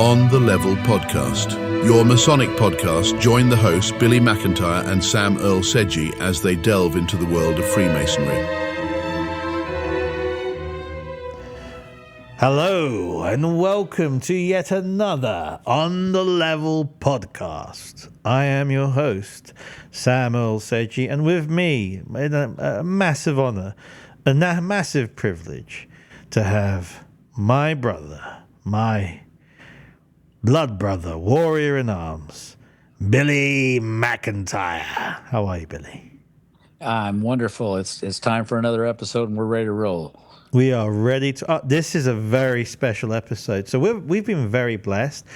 On the Level podcast, your Masonic podcast. Join the hosts Billy McIntyre and Sam Earl Sedgey as they delve into the world of Freemasonry. Hello and welcome to yet another On the Level podcast. I am your host, Sam Earl Sedgey, and with me, a massive honor, a massive privilege to have my brother, my blood brother, warrior in arms, Billy McIntyre. How are you, Billy? I'm wonderful. It's time for another episode, and we're ready to roll. We are ready to. This is a very special episode. So we've been very blessed,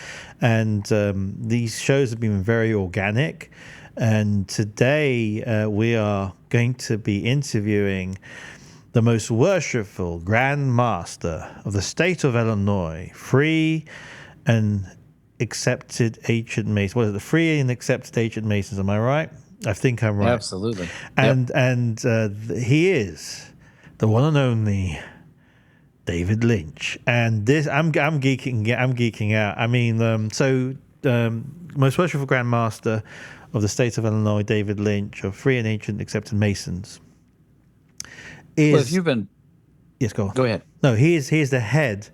and these shows have been very organic. And today we are going to be interviewing the most worshipful Grand Master of the state of Illinois, free and accepted ancient Masons. What is it? The free and accepted ancient Masons. Am I right? I think I'm right. Absolutely. And he is the one and only David Lynch. And this, I'm geeking out. I mean, most worshipful Grand Master of the state of Illinois, David Lynch, of free and ancient accepted Masons. Well, if you've been, yes, go on. Go ahead. No, he is the head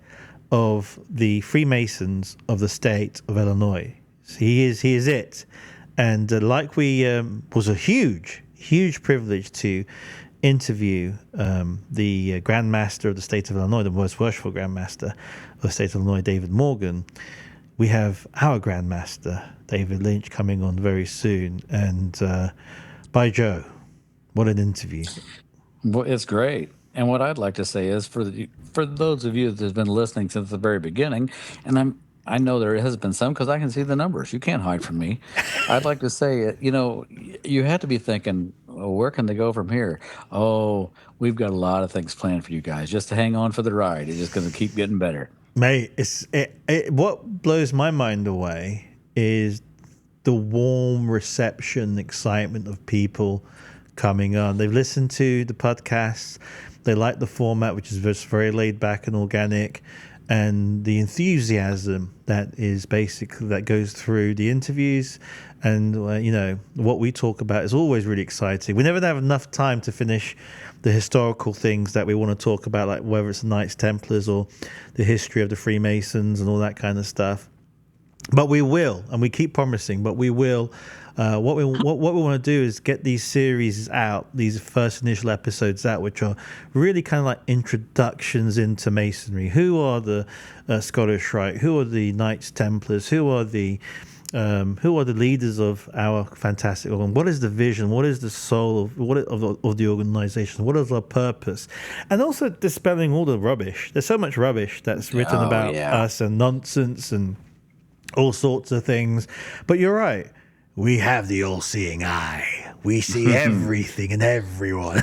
of the Freemasons of the state of Illinois. So he is it. And was a huge privilege to interview the Grand Master of the state of Illinois, the most worshipful Grand Master of the state of Illinois, David Morgan. We have our Grand Master, David Lynch, coming on very soon. And by Joe, what an interview. Well, it's great. And what I'd like to say is for those of you that have been listening since the very beginning, and I know there has been some because I can see the numbers. You can't hide from me. I'd like to say, you have to be thinking, where can they go from here? Oh, we've got a lot of things planned for you guys. Just to hang on for the ride. It's just going to keep getting better. Mate, what blows my mind away is the warm reception, excitement of people coming on. They've listened to the podcast. They like the format, which is just very laid back and organic, and the enthusiasm that goes through the interviews. And what we talk about is always really exciting. We never have enough time to finish the historical things that we want to talk about, like whether it's the Knights Templars or the history of the Freemasons and all that kind of stuff. But we will, and we keep promising, but we will. What we want to do is get these series out, these first initial episodes out, which are really kind of like introductions into Masonry. Who are the Scottish Rite? Who are the Knights Templars? Who are the leaders of our fantastic organ? What is the vision? What is the soul of the organization? What is our purpose? And also dispelling all the rubbish. There's so much rubbish that's written about us and nonsense and all sorts of things. But you're right. We have the all-seeing eye. We see everything and everyone.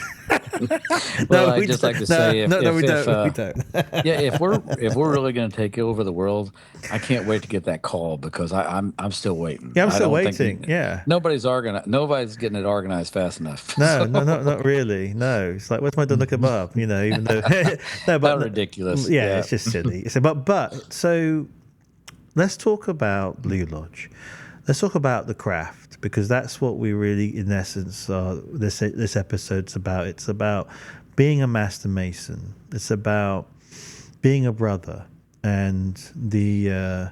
Well, I'd just like to say, we don't. if we're really going to take over the world, I can't wait to get that call because I'm still waiting. Yeah, I'm still waiting. Nobody's getting it organized fast enough. No, not really. No, it's like, where's my Donica Bob? Even though how ridiculous. Yeah, it's just silly. So let's talk about Blue Lodge. Let's talk about the craft, because that's what we really, in essence, this episode's about. It's about being a Master Mason. It's about being a brother, and the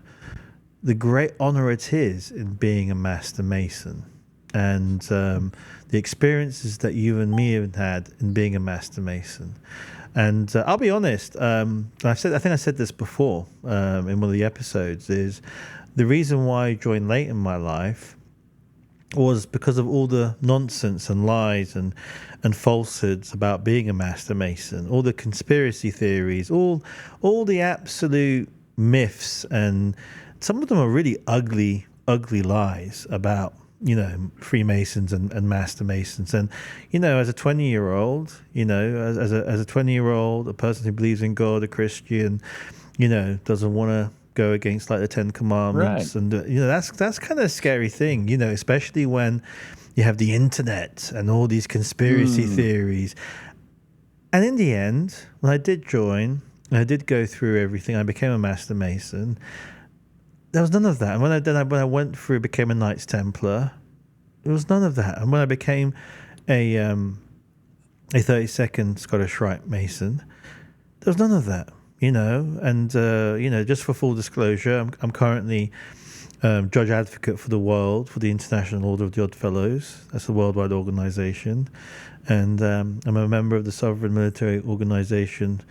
great honor it is in being a Master Mason, and the experiences that you and me have had in being a Master Mason. And I'll be honest, I think I said this before in one of the episodes, is the reason why I joined late in my life was because of all the nonsense and lies and falsehoods about being a Master Mason, all the conspiracy theories, all the absolute myths, and some of them are really ugly lies about Freemasons and Master Masons. And as a 20-year-old, as a 20-year-old, a person who believes in God, a Christian, doesn't want to go against like the Ten Commandments, right. And that's kind of a scary thing, especially when you have the internet and all these conspiracy theories. And in the end, when I did join, I did go through everything. I became a Master Mason. there was none of that. And when I went through, became a Knights Templar, there was none of that. And when I became a 32nd Scottish Rite Mason, there was none of that. And just for full disclosure, I'm currently Judge Advocate for the World for the International Order of the Odd Fellows. That's a worldwide organisation, and I'm a member of the Sovereign Military Organisation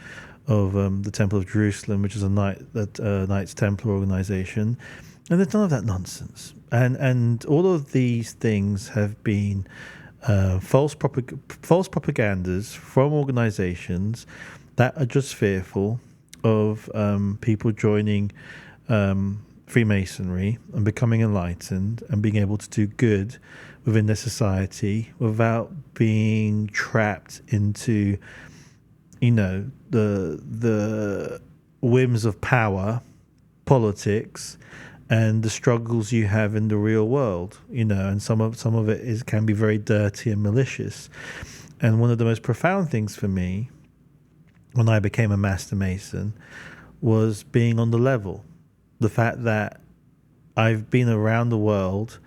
of the Temple of Jerusalem, which is a Knights Templar organisation. And there's none of that nonsense. And all of these things have been false propagandas from organisations that are just fearful of people joining Freemasonry and becoming enlightened and being able to do good within their society without being trapped into, the whims of power, politics, and the struggles you have in the real world. And some of it can be very dirty and malicious. And one of the most profound things for me when I became a Master Mason was being on the level. The fact that I've been around the world,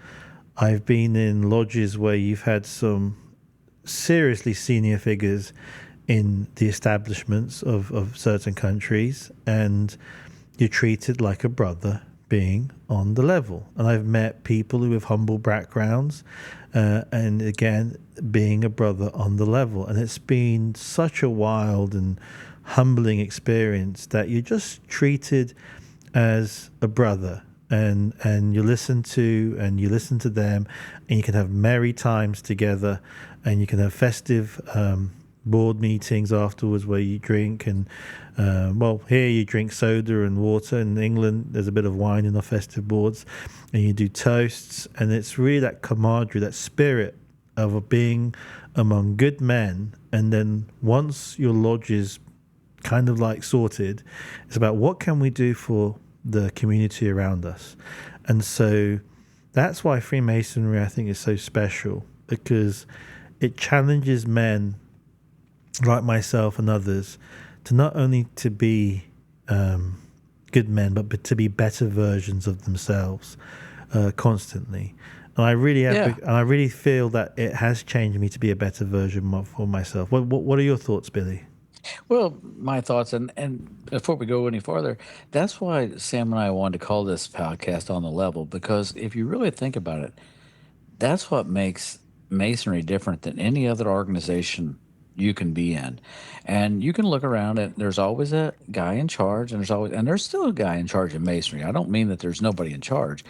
I've been in lodges where you've had some seriously senior figures in the establishments of certain countries, and you're treated like a brother being on the level. And I've met people who have humble backgrounds, and again, being a brother on the level. And it's been such a wild and humbling experience that you're just treated as a brother, and you listen to them, and you can have merry times together, and you can have festive board meetings afterwards where you drink, and here you drink soda and water. In England there's a bit of wine in the festive boards, and you do toasts, and it's really that camaraderie, that spirit of being among good men. And then once your lodge is kind of like sorted, it's about what can we do for the community around us. And so that's why Freemasonry, I think, is so special, because it challenges men like myself and others to not only to be good men, but to be better versions of themselves constantly. And I really and I really feel that it has changed me to be a better version for myself. What are your thoughts, Billy? Well, my thoughts, and before we go any farther, that's why Sam and I wanted to call this podcast On the Level, because if you really think about it, that's what makes Masonry different than any other organization you can be in. And you can look around, and there's always a guy in charge, and there's still a guy in charge of Masonry. I don't mean that there's nobody in charge,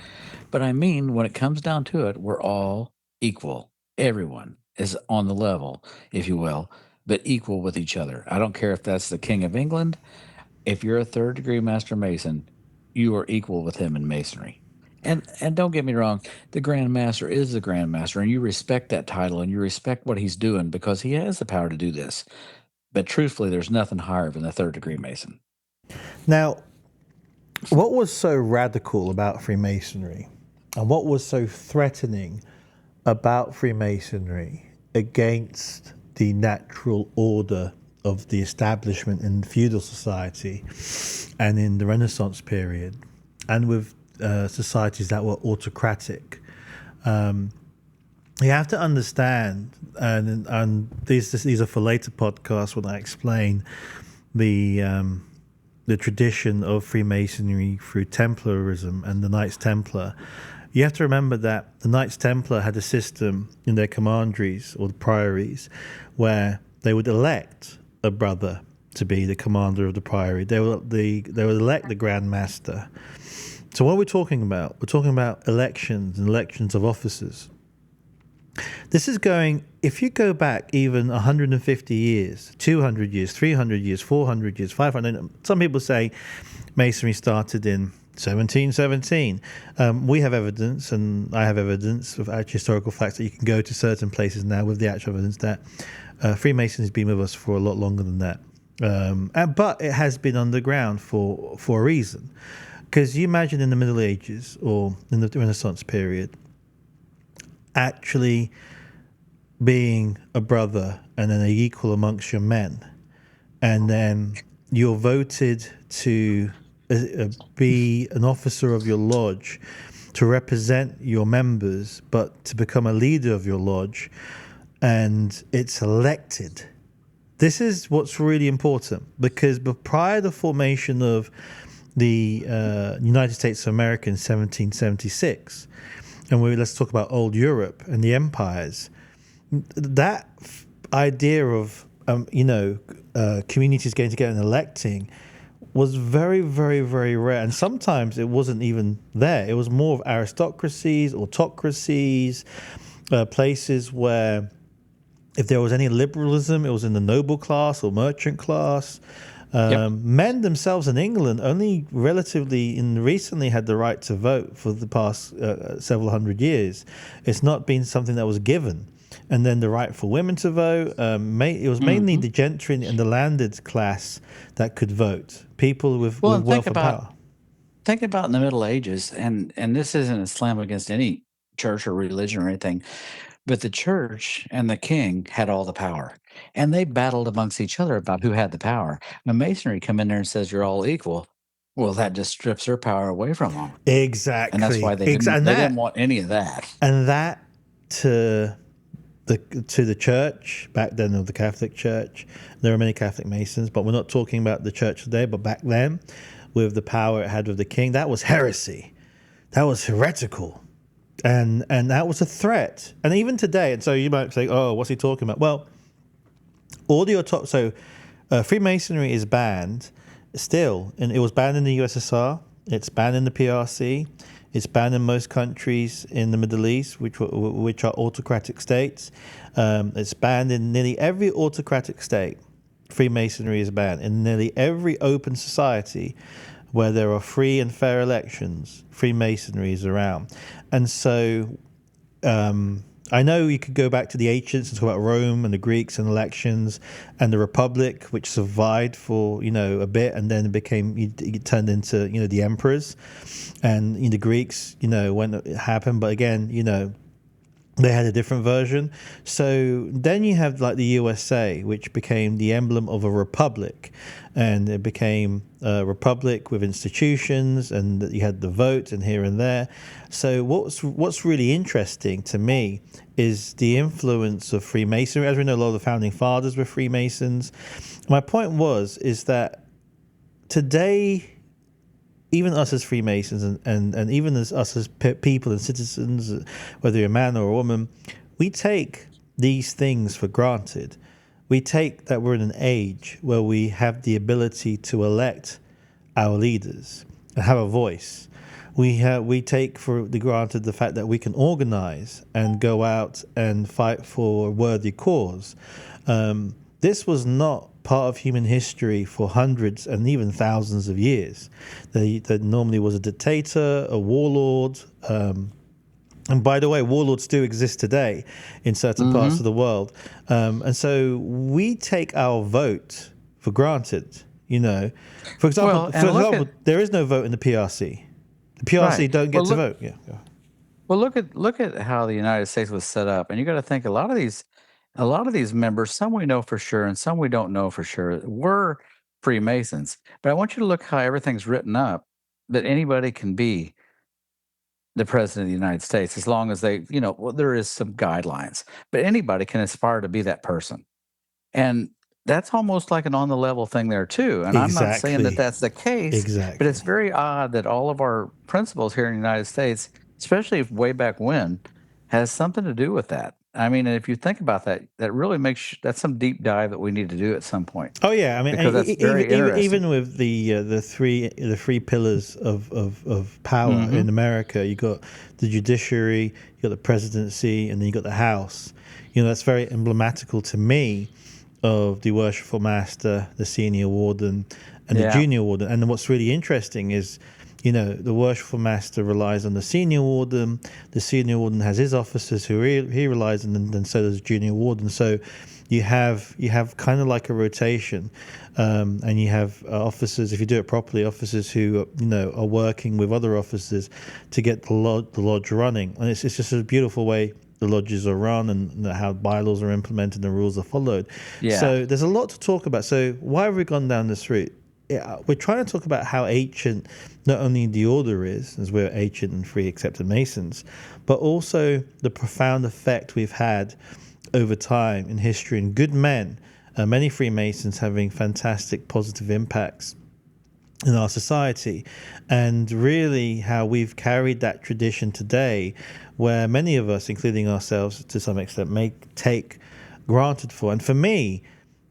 but I mean, when it comes down to it, we're all equal. Everyone is on the level, if you will, but equal with each other. I don't care if that's the King of England. If you're a third degree Master Mason, you are equal with him in Masonry. And don't get me wrong, the Grand Master is the Grand Master, and you respect that title and you respect what he's doing because he has the power to do this. But truthfully, there's nothing higher than the third degree Mason. Now, what was so radical about Freemasonry, and what was so threatening about Freemasonry against the natural order of the establishment in feudal society and in the Renaissance period, and with societies that were autocratic? You have to understand, and these are for later podcasts when I explain the tradition of Freemasonry through Templarism and the Knights Templar. You have to remember that the Knights Templar had a system in their commanderies or the priories where they would elect a brother to be the commander of the priory. They would elect the Grand Master. So what are we talking about? We're talking about elections of officers. This is going, if you go back even 150 years, 200 years, 300 years, 400 years, 500, some people say Masonry started in 1717. We have evidence, and I have evidence of actual historical facts that you can go to certain places now with the actual evidence that Freemasonry has been with us for a lot longer than that. But it has been underground for a reason. Because you imagine in the Middle Ages or in the Renaissance period, actually being a brother and then an equal amongst your men, and then you're voted to be an officer of your lodge to represent your members, but to become a leader of your lodge, and it's elected. This is what's really important, because prior to the formation of the United States of America in 1776, and let's talk about old Europe and the empires, that idea of communities getting together and electing was very, very, very rare. And sometimes it wasn't even there. It was more of aristocracies, autocracies, places where if there was any liberalism, it was in the noble class or merchant class. Men themselves in England only recently had the right to vote for the past several hundred years. It's not been something that was given. And then the right for women to vote. It was mainly the gentry and the landed class that could vote. People with wealth and power. Think about in the Middle Ages, and this isn't a slam against any church or religion or anything, but the church and the king had all the power, and they battled amongst each other about who had the power. When Masonry come in there and says you're all equal, well, that just strips their power away from them. Exactly, and that's why they didn't want any of that. And that to the church back then, of the Catholic Church, there are many Catholic Masons, but we're not talking about the church today. But back then, with the power it had with the king, that was heresy, that was heretical, and that was a threat. And even today, and so you might say, "Oh, what's he talking about?" Well, Freemasonry is banned still, and it was banned in the USSR. It's banned in the PRC. It's banned in most countries in the Middle East, which are autocratic states. It's banned in nearly every autocratic state. Freemasonry is banned. In nearly every open society where there are free and fair elections, Freemasonry is around. And so I know you could go back to the ancients and talk about Rome and the Greeks and elections and the Republic, which survived for a bit, and then it turned into the emperors, and the Greeks when it happened. But again, they had a different version. So then you have like the USA, which became the emblem of a republic, and it became a republic with institutions, and you had the vote and here and there. So what's really interesting to me is the influence of Freemasonry. As we know, a lot of the founding fathers were Freemasons. My point is that today, even us as Freemasons and even as us as people and citizens, whether you're a man or a woman, we take these things for granted. We take that we're in an age where we have the ability to elect our leaders and have a voice. We take for granted the fact that we can organize and go out and fight for a worthy cause. This was not part of human history for hundreds and even thousands of years. There normally was a dictator, a warlord, and by the way, warlords do exist today in certain parts of the world. And so we take our vote for granted, For example, there is no vote in the PRC. The PRC don't get to vote. Yeah. Well, look at how the United States was set up, and you got to think a lot of these members, some we know for sure, and some we don't know for sure, were Freemasons. But I want you to look how everything's written up, that anybody can be the president of the United States as long as they, there is some guidelines, but anybody can aspire to be that person, and that's almost like an on the level thing there too. And I'm not saying that that's the case, but it's very odd that all of our principles here in the United States, especially way back when, has something to do with that. I mean, and if you think about that, that really that's some deep dive that we need to do at some point. Oh yeah, I mean, because that's very interesting. Even with the three pillars of power in America, you got the judiciary, you got the presidency, and then you got the House. That's very emblematical to me of the Worshipful Master, the Senior Warden, and the Junior Warden. And what's really interesting is, the Worshipful Master relies on the Senior Warden. The Senior Warden has his officers who he relies on, and so does the Junior Warden. So you have kind of like a rotation, and you have officers, if you do it properly, officers who are working with other officers to get the lodge running. And it's just a beautiful way the lodges are run and how bylaws are implemented and rules are followed. Yeah. So there's a lot to talk about. So why have we gone down this route? we're trying to talk about how ancient not only the order is, as we're ancient and free accepted Masons, but also the profound effect we've had over time in history, and good men, many Freemasons having fantastic positive impacts in our society, and really how we've carried that tradition today, where many of us, including ourselves to some extent, may take granted for. And for me,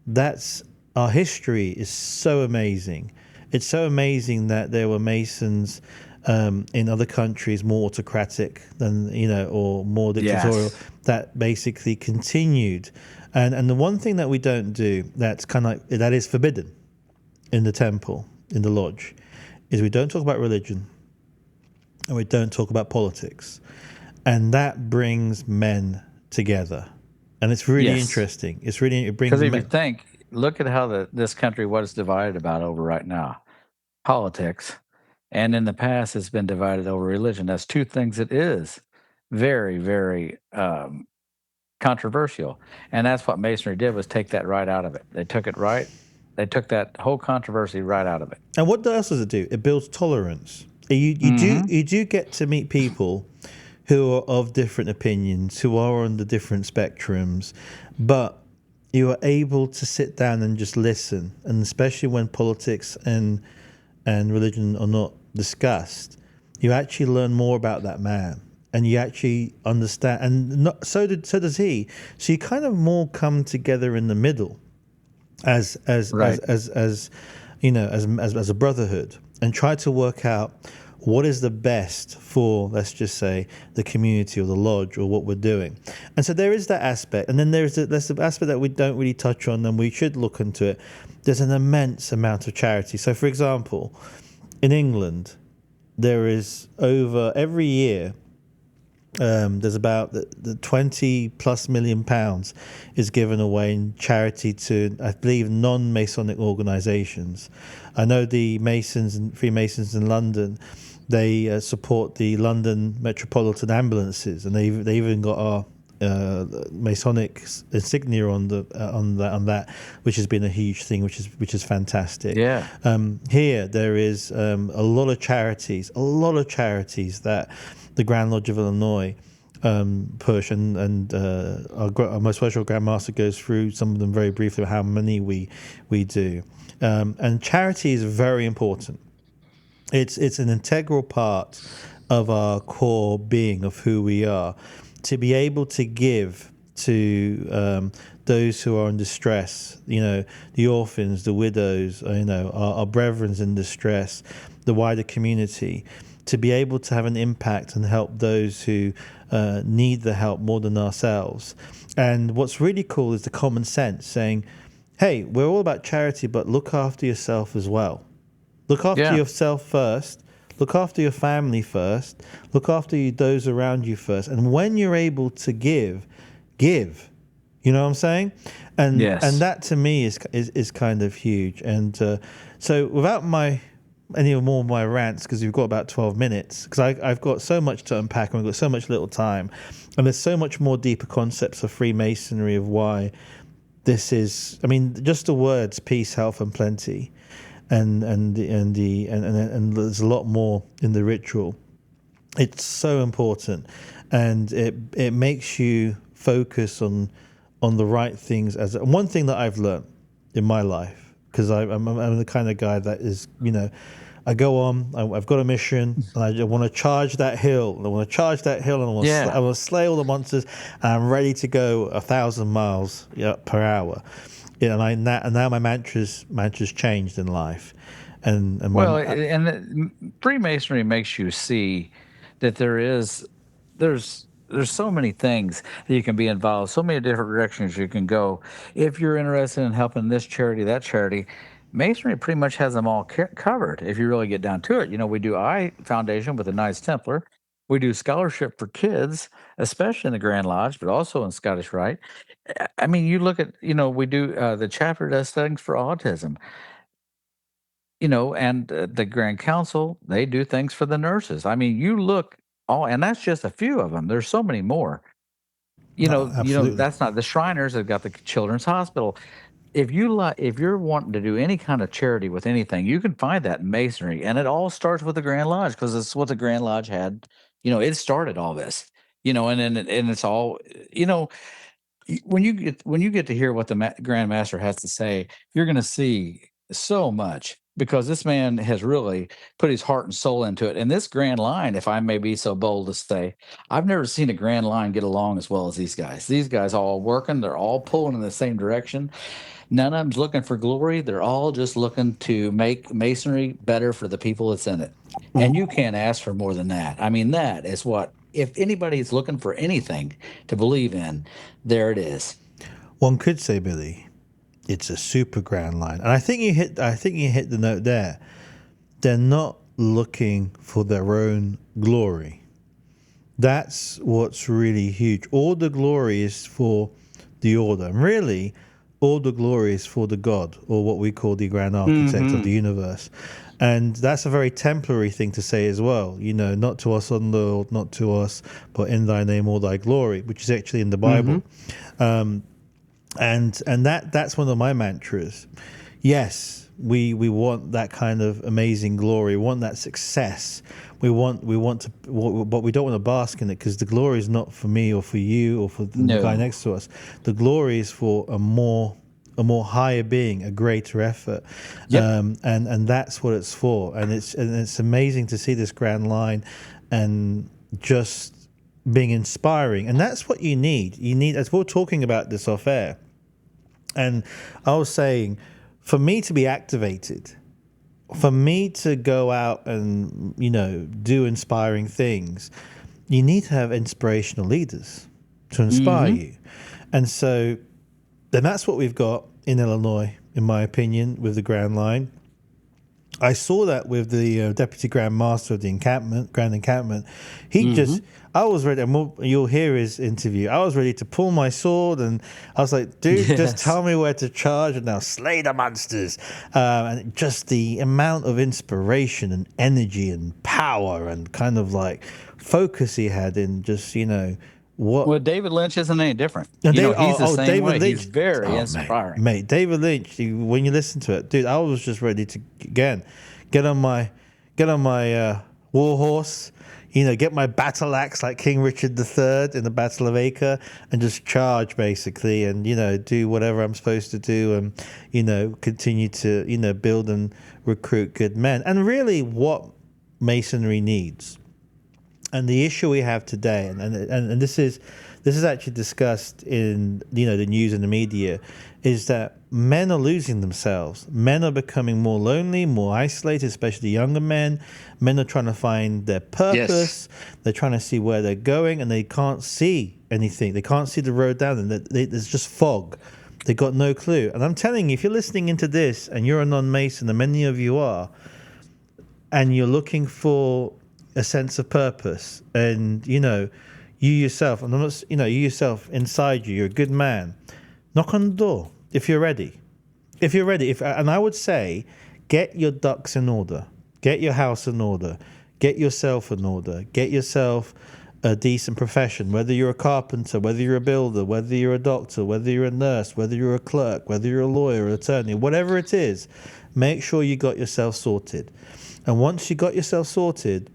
that's our history is so amazing. It's so amazing that there were Masons in other countries more autocratic than, or more dictatorial, Yes. that basically continued. And the one thing that we don't do, that's kind of like, that is forbidden in the temple, in the lodge, is we don't talk about religion and we don't talk about politics. And that brings men together. And it's really Yes. interesting. It brings Because if you men. think, look at how this country, what it's divided about over right now, politics. And in the past, it's been divided over religion. That's two things it is very, very controversial. And that's what Masonry did, was take that right out of it. They took that whole controversy right out of it. And what else does it do? It builds tolerance. Hmm. You do get to meet people who are of different opinions, who are on the different spectrums, but you are able to sit down and just listen. And especially when politics and religion are not discussed, you actually learn more about that man, and you actually understand. And not, so does he. So you kind of more come together in the middle, Right. as a brotherhood, and try to work out what is the best for, let's just say, the community or the lodge or what we're doing. And so there is that aspect, and then there's the aspect that we don't really touch on, and we should look into it. There's an immense amount of charity. So, for example, in England, there is over every year. There's about the 20 plus million pounds is given away in charity to, I believe, non-Masonic organisations. I know the Masons and Freemasons in London, they support the London Metropolitan Ambulances, and they even got our Masonic insignia on that, which has been a huge thing, which is fantastic. Yeah. Here there is a lot of charities that the Grand Lodge of Illinois push, and our most worshipful Grand Master goes through some of them very briefly, how many we do. And charity is very important. It's an integral part of our core being, of who we are, to be able to give to those who are in distress, the orphans, the widows, our brethren in distress, the wider community, to be able to have an impact and help those who need the help more than ourselves. And what's really cool is the common sense saying, hey, we're all about charity, but look after yourself as well. Look after Yeah. yourself first. Look after your family first. Look after those around you first. And when you're able to give. You know what I'm saying? And Yes. that to me is kind of huge. And so without any more of my rants, because we've got about 12 minutes, because I've got so much to unpack and we've got so much little time, and there's so much more deeper concepts of Freemasonry, of why this is. I mean, just the words peace, health, and plenty. And there's a lot more in the ritual. It's so important, and it makes you focus on the right things. And one thing that I've learned in my life, because I'm the kind of guy that is, I go on, I've got a mission, and I want to charge that hill, and I want Yeah. to slay all the monsters, and I'm ready to go 1,000 miles per hour. And now my mantras changed in life, and Well, Freemasonry makes you see that there's so many things that you can be involved, so many different directions you can go. If you're interested in helping this charity, that charity, Masonry pretty much has them all covered. If you really get down to it, we do I Foundation with the Knights Templar. We do scholarship for kids, especially in the Grand Lodge, but also in Scottish Rite. I mean, you look at, we do the chapter does things for autism. And the Grand Council, they do things for the nurses. I mean, you look all, and that's just a few of them. There's so many more. absolutely. That's not the Shriners have got the Children's Hospital. if you're wanting to do any kind of charity with anything, you can find that in Masonry, and it all starts with the Grand Lodge because it's what the Grand Lodge had. It started all this. And it's all. You know, when you get to hear what the Grand Master has to say, you're going to see so much because this man has really put his heart and soul into it. And this Grand Line, if I may be so bold to say, I've never seen a Grand Line get along as well as these guys. These guys all working, they're all pulling in the same direction. None of them's looking for glory. They're all just looking to make Masonry better for the people that's in it. And you can't ask for more than that. I mean, that is what, if anybody's looking for anything to believe in, there it is. One could say, Billy, it's a super grand line. And I think you hit the note there. They're not looking for their own glory. That's what's really huge. All the glory is for the order. And really, all the glory is for the God, or what we call the grand architect of the universe. And that's a very temporary thing to say as well. Not to us, O Lord, not to us, but in thy name all thy glory, which is actually in the Bible. And that's one of my mantras. Yes, we want that kind of amazing glory. We want that success. We want to, but we don't want to bask in it, because the glory is not for me or for you or for the guy next to us. The glory is for a more higher being, a greater effort. Yep. And that's what it's for. And it's amazing to see this grand line and just being inspiring. And that's what you need. As we're talking about this off air, and I was saying, for me to be activated, for me to go out and, do inspiring things, you need to have inspirational leaders to inspire you. And so then that's what we've got in Illinois, in my opinion, with the Grand Line. I saw that with the Deputy Grand Master of the Grand Encampment. I was ready, and you'll hear his interview. I was ready to pull my sword, and I was like, dude, just tell me where to charge, and now slay the monsters. And just the amount of inspiration and energy and power and kind of like focus he had in just, Well, David Lynch isn't any different. And he's the same David way. Lynch, He's very inspiring. Mate, David Lynch. When you listen to it, dude, I was just ready to get on my war horse, get my battle axe like King Richard III in the Battle of Acre, and just charge basically, and do whatever I'm supposed to do, and continue to build and recruit good men. And really, what Masonry needs. And the issue we have today, and this is actually discussed in the news and the media, is that men are losing themselves. Men are becoming more lonely, more isolated, especially younger men. Men are trying to find their purpose. Yes. They're trying to see where they're going, and they can't see anything. They can't see the road down, and there's just fog. They got no clue. And I'm telling you, if you're listening into this and you're a non-Mason, and many of you are, and you're looking for a sense of purpose, and you yourself, and I'm not, you yourself inside you're a good man. Knock on the door if you're ready. And I would say, get your ducks in order, get your house in order, get yourself in order, get yourself a decent profession. Whether you're a carpenter, whether you're a builder, whether you're a doctor, whether you're a nurse, whether you're a clerk, whether you're a lawyer, or attorney, whatever it is, make sure you got yourself sorted. And once you got yourself sorted,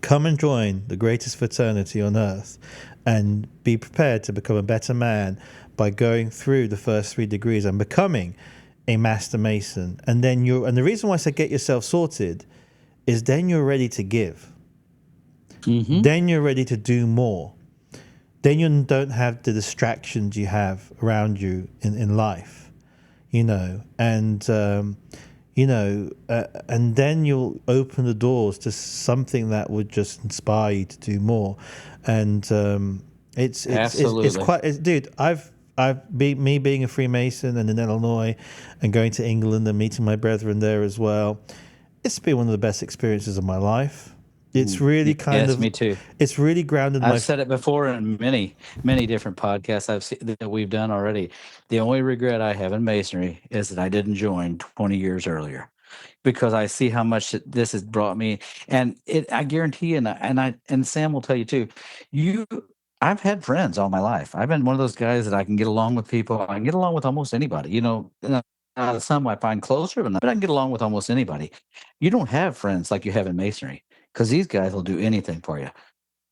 come and join the greatest fraternity on earth, and be prepared to become a better man by going through the first 3 degrees and becoming a Master Mason. And then and the reason why I say get yourself sorted is then you're ready to give. Then you're ready to do more. Then you don't have the distractions you have around you in life, and then you'll open the doors to something that would just inspire you to do more. And it's quite, dude. Me being a Freemason and in Illinois, and going to England and meeting my brethren there as well. It's been one of the best experiences of my life. It's really me too. It's really grounded. I've said it before in many, many different podcasts that we've done already. The only regret I have in Masonry is that I didn't join 20 years earlier, because I see how much this has brought me. And I guarantee, and Sam will tell you too, I've had friends all my life. I've been one of those guys that I can get along with people. I can get along with almost anybody. Some I find closer, but I can get along with almost anybody. You don't have friends like you have in masonry because these guys will do anything for you.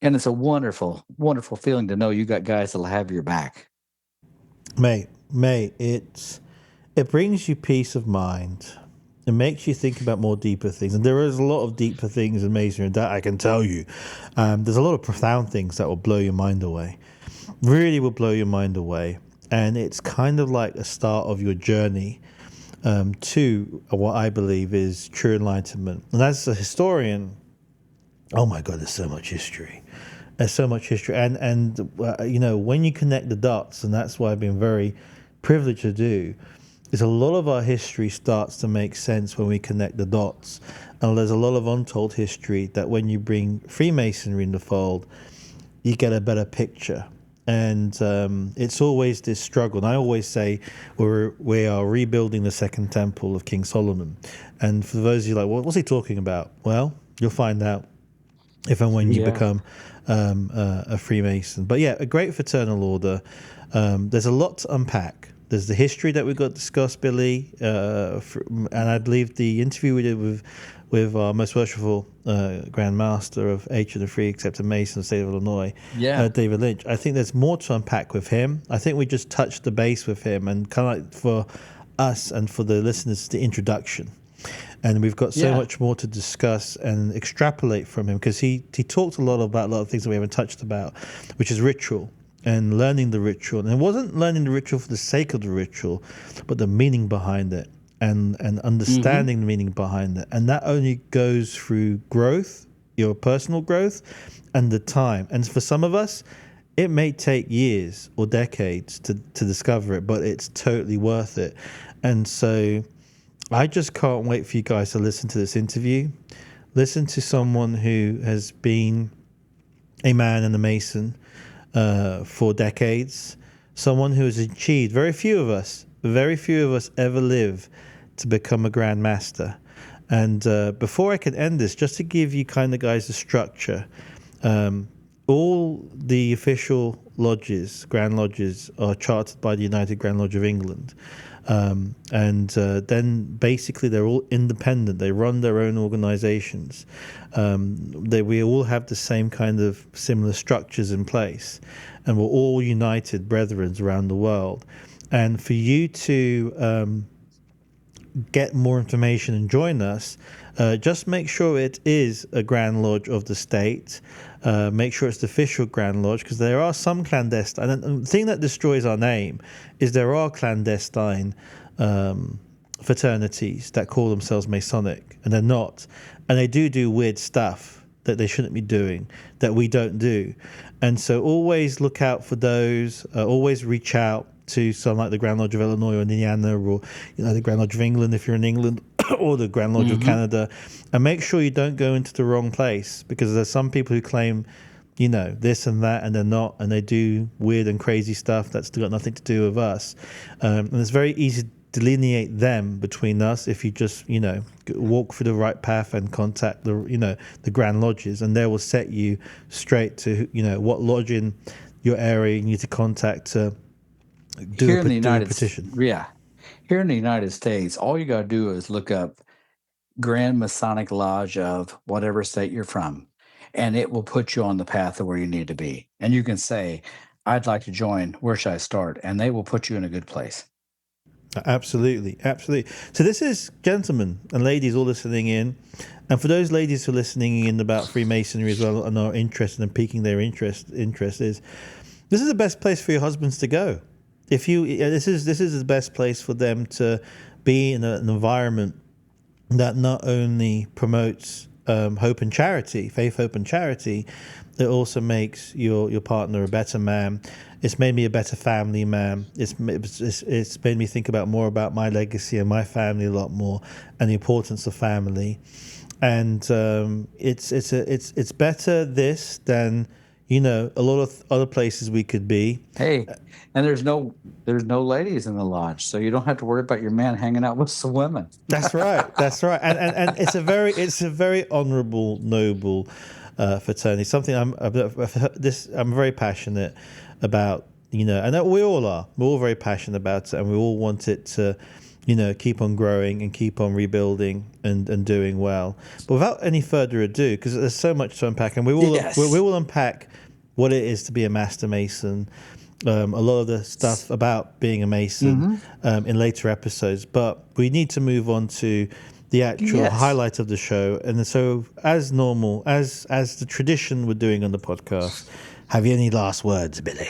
And it's a wonderful, wonderful feeling to know you got guys that'll have your back. Mate, it brings you peace of mind. It makes you think about more deeper things, and there is a lot of deeper things in masonry that I can tell you. There's a lot of profound things that will blow your mind away. Really will blow your mind away, and it's kind of like a start of your journey to what I believe is true enlightenment. And as a historian, oh my God, there's so much history. There's so much history, and when you connect the dots, and that's what I've been very privileged to do, is a lot of our history starts to make sense when we connect the dots, and there's a lot of untold history that when you bring Freemasonry in the fold, you get a better picture. And it's always this struggle. And I always say we are rebuilding the Second Temple of King Solomon. And for those of you like, what's he talking about? Well, you'll find out if and when you become a Freemason. But yeah, a great fraternal order. There's a lot to unpack. There's the history that we've got to discuss, Billy, and I believe the interview we did with our most worshipful Grand Master of Ancient and Free Accepted Mason of the state of Illinois, David Lynch. I think there's more to unpack with him. I think we just touched the base with him, and kind of like for us and for the listeners, the introduction. And we've got so much more to discuss and extrapolate from him, because he talked a lot of things that we haven't touched about, which is ritual and learning the ritual. And it wasn't learning the ritual for the sake of the ritual, but the meaning behind it and understanding the meaning behind it. And that only goes through growth, your personal growth, and the time. And for some of us, it may take years or decades to discover it, but it's totally worth it. And so I just can't wait for you guys to listen to this interview. Listen to someone who has been a man and a Mason for decades. Someone who has achieved, very few of us ever live to become a Grand Master. And before I can end this, just to give you kind of guys the structure, all the official lodges, Grand Lodges, are chartered by the United Grand Lodge of England. Then basically they're all independent. They run their own organizations. We all have the same kind of similar structures in place, and we're all united brethren around the world. And for you to get more information and join us, just make sure it is a Grand Lodge of the state. Make sure it's the official Grand Lodge, because there are some clandestine. And the thing that destroys our name is there are clandestine fraternities that call themselves Masonic, and they're not. And they do weird stuff that they shouldn't be doing, that we don't do. And so always look out for those. Always reach out to some like the Grand Lodge of Illinois or Indiana, or the Grand Lodge of England if you're in England, or the Grand Lodge of Canada, and make sure you don't go into the wrong place, because there's some people who claim this and that, and they're not, and they do weird and crazy stuff that's got nothing to do with us. And it's very easy to delineate them between us if you just walk through the right path and contact the Grand Lodges, and they will set you straight to what lodge in your area you need to contact to do a petition. Here in the United States, all you got to do is look up Grand Masonic Lodge of whatever state you're from, and it will put you on the path of where you need to be. And you can say, I'd like to join. Where should I start? And they will put you in a good place. Absolutely. So this is, gentlemen and ladies all listening in, and for those ladies who are listening in about Freemasonry as well and are interested in piquing their interest is, this is the best place for your husbands to go. This is the best place for them to be in an environment that not only promotes hope and charity, faith, hope and charity, it also makes your partner a better man. It's made me a better family man. It's made me think more about my legacy and my family a lot more, and the importance of family. And it's better this than a lot of other places we could be. Hey, and there's no ladies in the lodge, so you don't have to worry about your man hanging out with some women. That's right. And it's a very honorable, noble fraternity. Something I'm very passionate about. And that we all are. We're all very passionate about it, and we all want it to, keep on growing and keep on rebuilding and doing well. But without any further ado, because there's so much to unpack, and we will unpack what it is to be a master mason. A lot of the stuff about being a mason in later episodes, but we need to move on to the actual highlight of the show. And so, as normal, as the tradition we're doing on the podcast, have you any last words, Billy?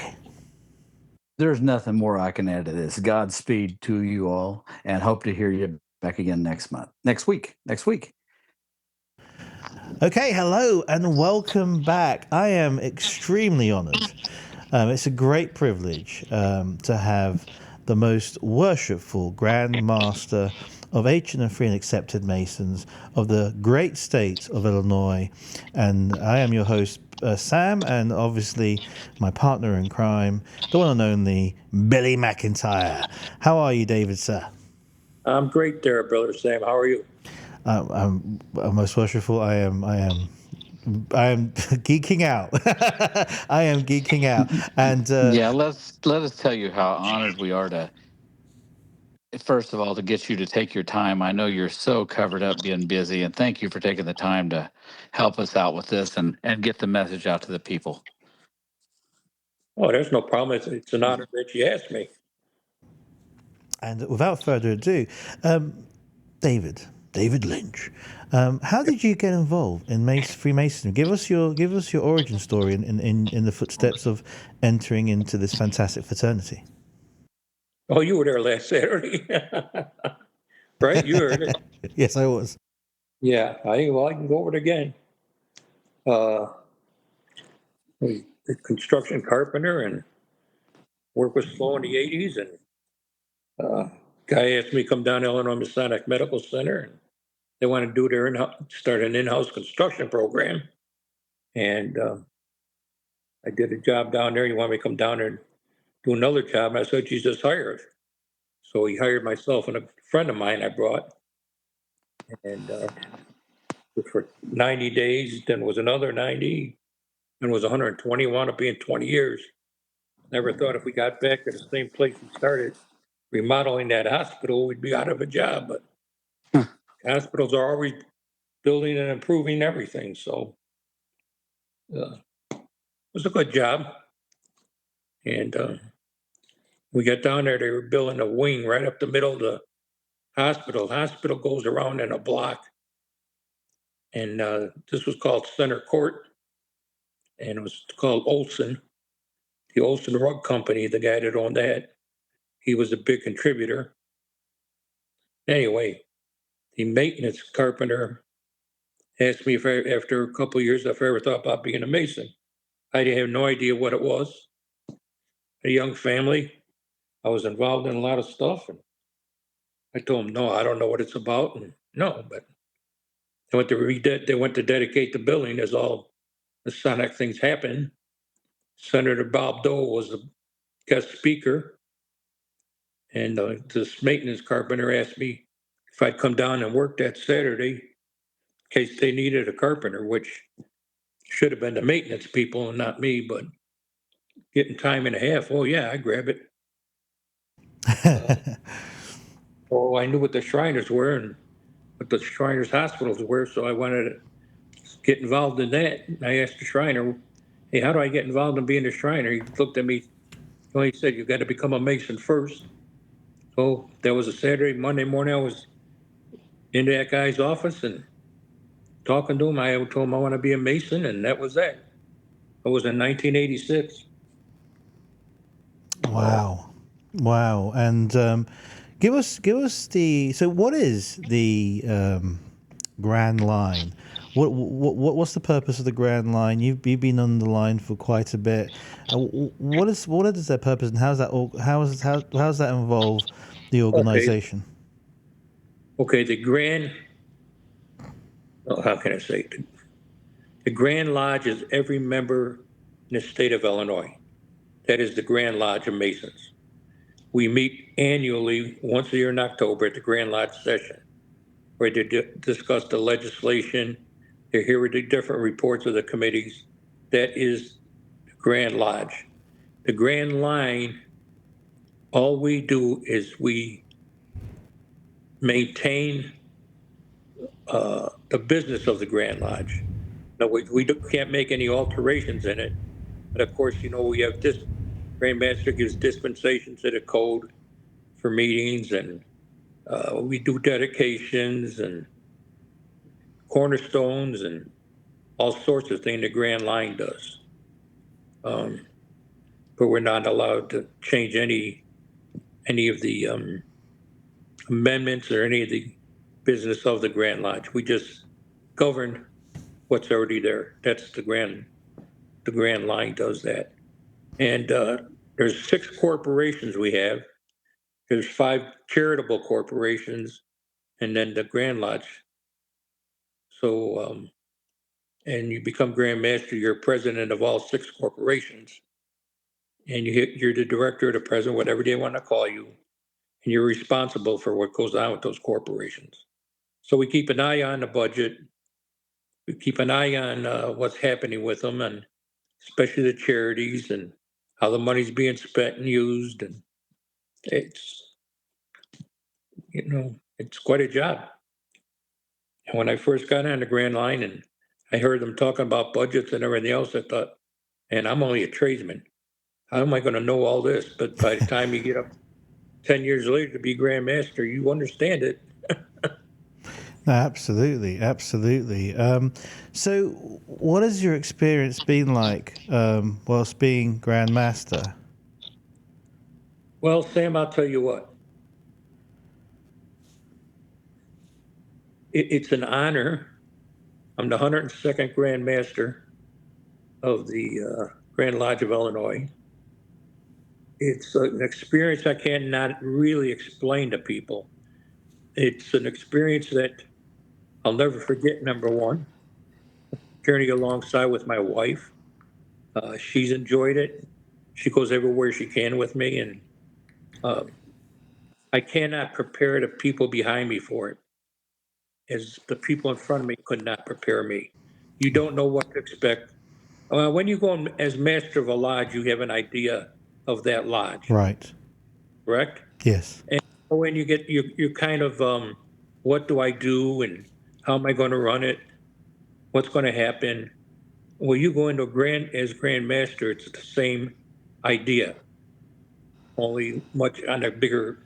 There's nothing more I can add to this. Godspeed to you all, and hope to hear you back again next week. Okay, hello and welcome back. I am extremely honored. It's a great privilege to have the most worshipful Grand Master of ancient and free and accepted Masons of the great state of Illinois. And I am your host, Sam, and obviously my partner in crime, the one and only Billy McIntyre. How are you, David, sir? I'm great there, Brother Sam. How are you? I'm most worshipful. I am geeking out. I am geeking out. And let us tell you how honored we are to, first of all, to get you to take your time. I know you're so covered up being busy, and thank you for taking the time to help us out with this and get the message out to the people. Oh, there's no problem. It's an honor that you asked me. And without further ado, David Lynch, how did you get involved in Freemasonry? Give us your origin story in the footsteps of entering into this fantastic fraternity. Oh, you were there last Saturday, right? You heard it. Yes, I was. Yeah, I can go over it again. A construction carpenter and work was slow in the '80s, and guy asked me to come down to Illinois Masonic Medical Center, and they want to do start an in-house construction program, and I did a job down there. He wanted me to come down there and do another job, and I said, "Jesus, hired." So he hired myself and a friend of mine I brought, and for 90 days, then was another 90, and was 120, wound up being 20 years. Never thought if we got back to the same place we started remodeling that hospital, we'd be out of a job. But hospitals are always building and improving everything. So it was a good job. And we got down there, they were building a wing right up the middle of the hospital. Hospital goes around in a block. And this was called Center Court. And it was called Olson, the Olson Rug Company, the guy that owned that. He was a big contributor. Anyway, the maintenance carpenter asked me if after a couple of years if I ever thought about being a mason. I have no idea what it was. A young family. I was involved in a lot of stuff. And I told him, no, I don't know what it's about. And no, but they went to dedicate the building as all Masonic things happen. Senator Bob Dole was the guest speaker. And this maintenance carpenter asked me if I'd come down and work that Saturday in case they needed a carpenter, which should have been the maintenance people and not me, but getting time and a half, oh yeah, I grab it. Oh, I knew what the Shriners were and what the Shriners hospitals were, so I wanted to get involved in that. And I asked the Shriner, hey, how do I get involved in being a Shriner? He looked at me, he said, you got to become a Mason first. So that was a Saturday, Monday morning, I was in that guy's office and talking to him. I told him I want to be a Mason, and that was that. It was in 1986. Wow. And give us what is the Grand Line? What's the purpose of the Grand Line? You've been on the line for quite a bit. What is their purpose, and how does that involve the organization? Okay, how can I say it? The Grand Lodge is every member in the state of Illinois. That is the Grand Lodge of Masons. We meet annually once a year in October at the Grand Lodge session, where they discuss the legislation, They hear the different reports of the committees. That is the Grand Lodge. The Grand Line, all we do is we maintain the business of the Grand Lodge. No, can't make any alterations in it. But of course, we have this Grand Master gives dispensations to the code for meetings, and we do dedications and cornerstones and all sorts of things the Grand Line does. But we're not allowed to change any of the amendments or any of the business of the Grand Lodge. We just govern what's already there. That's the Grand Line does that. And there's 6 corporations we have. There's 5 charitable corporations, and then the Grand Lodge. So, and you become Grand Master, you're president of all 6 corporations, and you're the director or the president, whatever they want to call you, and you're responsible for what goes on with those corporations. So we keep an eye on the budget. We keep an eye on what's happening with them, and especially the charities and how the money's being spent and used. And it's, it's quite a job. And when I first got on the Grand Line and I heard them talking about budgets and everything else, I thought, and I'm only a tradesman. How am I going to know all this? But by the time you get up 10 years later to be Grand Master, you understand it. No, absolutely, absolutely. So, what has your experience been like whilst being Grand Master? Well, Sam, I'll tell you what. It's an honor. I'm the 102nd Grand Master of the Grand Lodge of Illinois. It's an experience I cannot really explain to people. It's an experience that I'll never forget, number one, journey alongside with my wife. She's enjoyed it. She goes everywhere she can with me, and I cannot prepare the people behind me for it, as the people in front of me could not prepare me. You don't know what to expect. When you go as master of a lodge, you have an idea of that lodge, Right. correct? Yes. And when you get you kind of what do I do and how am I going to run it? What's going to happen? Well, you go into as Grand Master, it's the same idea, only much on a bigger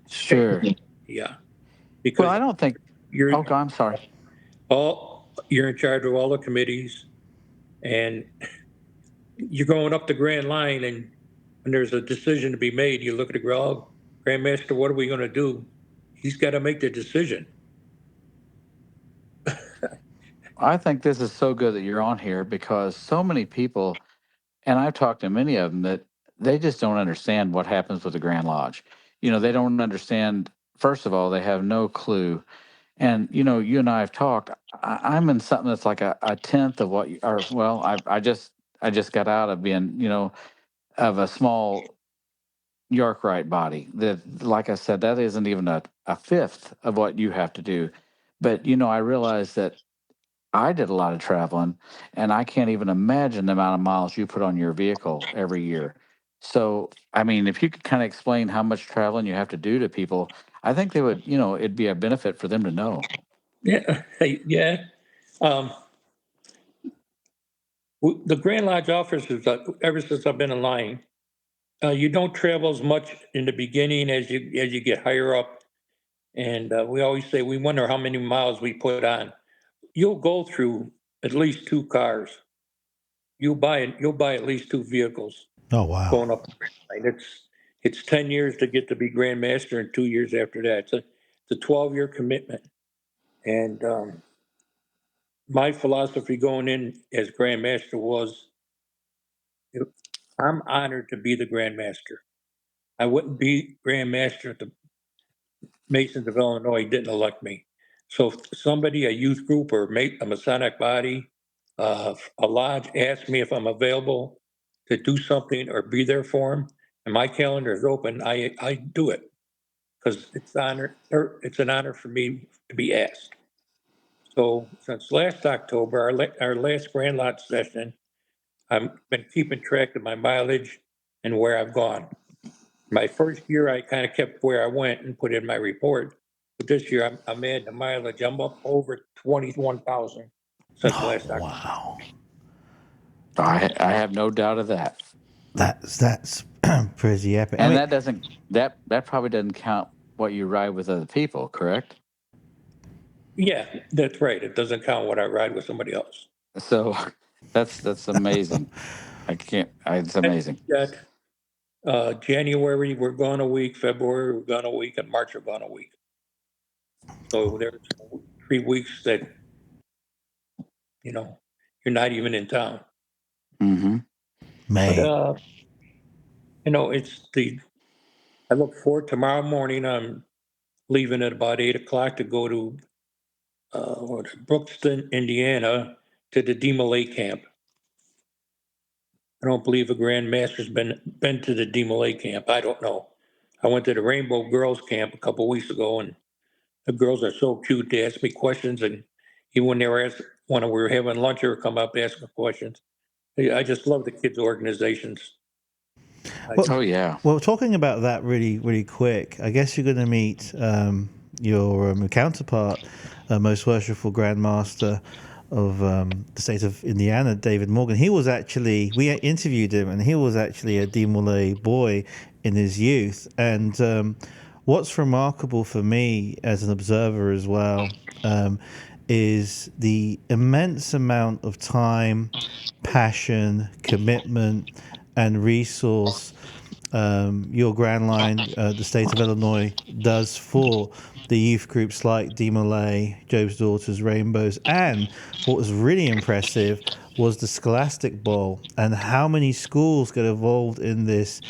Sure. scale. Yeah, Well, because I don't think. you're Oh, I'm sorry. you're in charge of all the committees, and you're going up the Grand Line, and when there's a decision to be made, you look at the Grand Master, what are we going to do? He's got to make the decision. I think this is so good that you're on here because so many people, and I've talked to many of them, that they just don't understand what happens with the Grand Lodge. They don't understand. First of all, they have no clue. And you and I have talked. I'm in something that's like a tenth of what you are. Well, I just got out of being of a small Yorkite body. That, like I said, that isn't even a fifth of what you have to do. But I realized that I did a lot of traveling, and I can't even imagine the amount of miles you put on your vehicle every year. So, I mean, if you could kind of explain how much traveling you have to do to people, I think they would, it'd be a benefit for them to know. Yeah, yeah. Um, the Grand Lodge officers, ever since I've been in line, you don't travel as much in the beginning as you get higher up, and we always say we wonder how many miles we put on. You'll go through at least 2 cars. You'll buy at least 2 vehicles Oh, wow. going up the Grand Line. It's 10 years to get to be Grand Master, and 2 years after that. It's a 12-year commitment, and my philosophy going in as Grand Master was, I'm honored to be the Grand Master. I wouldn't be Grand Master if the Masons of Illinois didn't elect me. So if somebody, a youth group or a Masonic body, a lodge asks me if I'm available to do something or be there for them, and my calendar is open, I do it because it's an honor for me to be asked. So since last October, our last Grand Lot session, I've been keeping track of my mileage and where I've gone. My first year, I kind of kept where I went and put in my report. But this year, I'm adding the mileage. I'm up over 21,000 since Oh, last October. wow. I have no doubt of that. That's pretty epic. I And mean, that doesn't that probably doesn't count what you ride with other people, correct? Yeah, that's right. It doesn't count what I ride with somebody else. So that's amazing. It's And amazing. that January, we're gone a week. February, we're gone a week. And March, we're gone a week. So there's 3 weeks that, you know, you're not even in town. Mm-hmm. But, mate, I look forward tomorrow morning. I'm leaving at about 8 o'clock to go to Brookston, Indiana, to the DeMolay camp. I don't believe a Grand Master's been to the DeMolay camp. I don't know. I went to the Rainbow Girls camp a couple weeks ago, and the girls are so cute. They ask me questions, and even when we were having lunch, they would come up asking questions. I just love the kids' organizations. well, Oh yeah. well, talking about that really, really quick, I guess you're going to meet your counterpart, most worshipful Grand Master of the state of Indiana, David Morgan. We interviewed him, and he was actually a DeMolay boy in his youth. And what's remarkable for me as an observer as well is the immense amount of time, passion, commitment, and resource your Grand Line, the state of Illinois, does for the youth groups like DeMolay, Job's Daughters, Rainbows, and what was really impressive was the Scholastic Bowl and how many schools get involved in this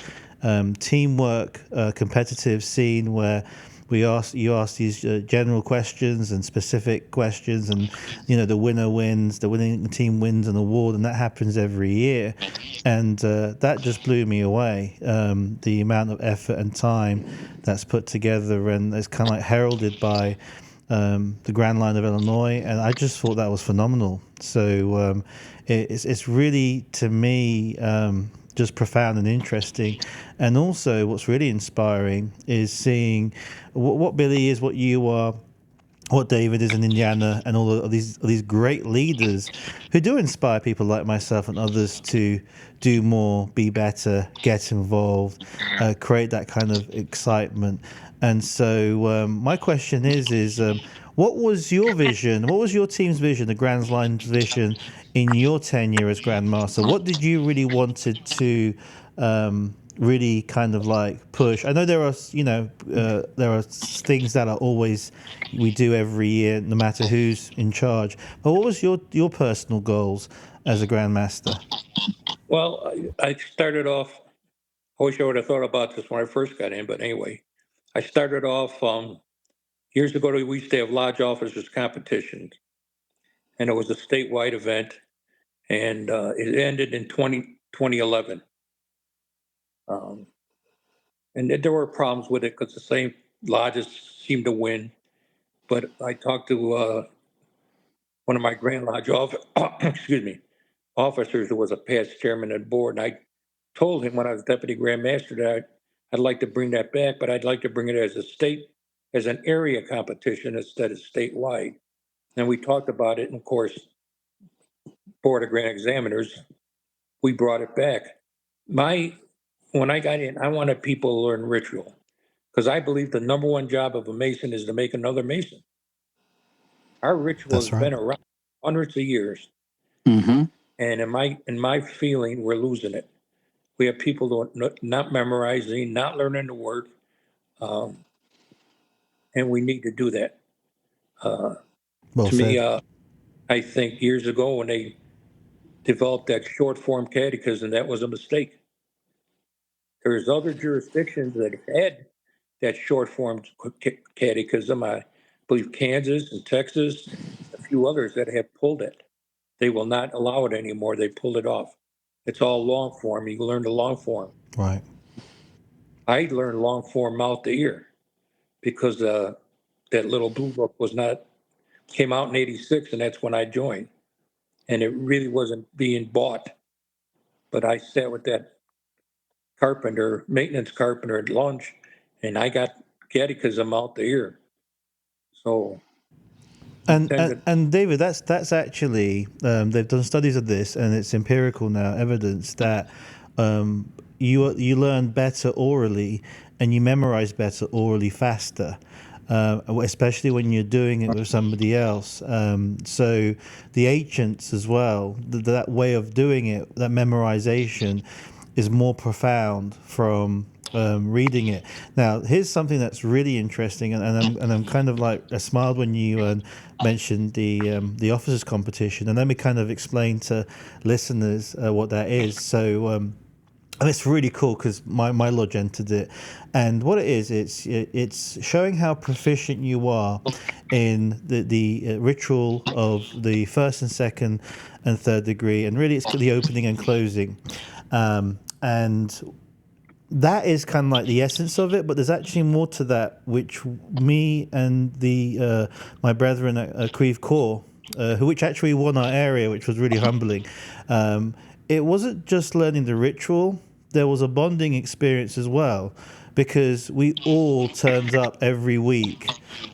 teamwork, competitive scene where you ask these general questions and specific questions, and the winning team wins an award, and that happens every year, and that just blew me away. The amount of effort and time that's put together, and it's kind of like heralded by the Grand Line of Illinois, and I just thought that was phenomenal. So it's really, to me, just profound and interesting. And also, what's really inspiring is seeing what Billy is, what you are, what David is in Indiana, and all of these great leaders who do inspire people like myself and others to do more, be better, get involved, create that kind of excitement. And so, my question is what was your vision? What was your team's vision, the Grand Line's vision, in your tenure as Grandmaster? What did you really wanted to really kind of like push? I know there are there are things that are always we do every year, no matter who's in charge. But what was your personal goals as a Grandmaster? Well, I started off. I wish I would have thought about this when I first got in, but anyway, I started off years ago. We used to have lodge officers competitions, and it was a statewide event, and it ended in 2011. Um, and there were problems with it because the same lodges seemed to win. But I talked to one of my Grand Lodge excuse me, officers who was a past chairman of the board, and I told him when I was deputy Grand Master that I'd like to bring that back, but I'd like to bring it as an area competition instead of statewide. And we talked about it, and of course, Board of Grand Examiners, we brought it back. When I got in, I wanted people to learn ritual because I believe the number one job of a Mason is to make another Mason. Our ritual That's has right. been around hundreds of years, Mm-hmm. and in my feeling, we're losing it. We have people who are not memorizing, not learning the word, um, and we need to do that. Uh, Well to me, said. I think years ago when they developed that short form catechism, that was a mistake. There's other jurisdictions that have had that short form catechism. I believe Kansas and Texas, a few others that have pulled it. They will not allow it anymore. They pulled it off. It's all long form. You learn the long form. Right. I learned long form mouth to ear because that little blue book was not came out in '86, and that's when I joined. And it really wasn't being bought. But I sat with that maintenance carpenter at lunch, and I got catechism out the ear. So you And, tend and to, and David, that's actually they've done studies of this, and it's empirical now evidence that you learn better orally and you memorize better orally faster, especially when you're doing it with somebody else. So the ancients as well, that way of doing it, that memorization, is more profound from reading it. Now, here's something that's really interesting, and I'm kind of like I smiled when you mentioned the officers competition, and let me kind of explain to listeners what that is. So. And it's really cool because my lodge entered it, and what it is, it's showing how proficient you are in the ritual of the first and second and third degree, and really it's the opening and closing, and that is kind of like the essence of it. But there's actually more to that, which me and the my brethren at Creve Coeur, which actually won our area, which was really humbling. It wasn't just learning the ritual, there was a bonding experience as well, because we all turned up every week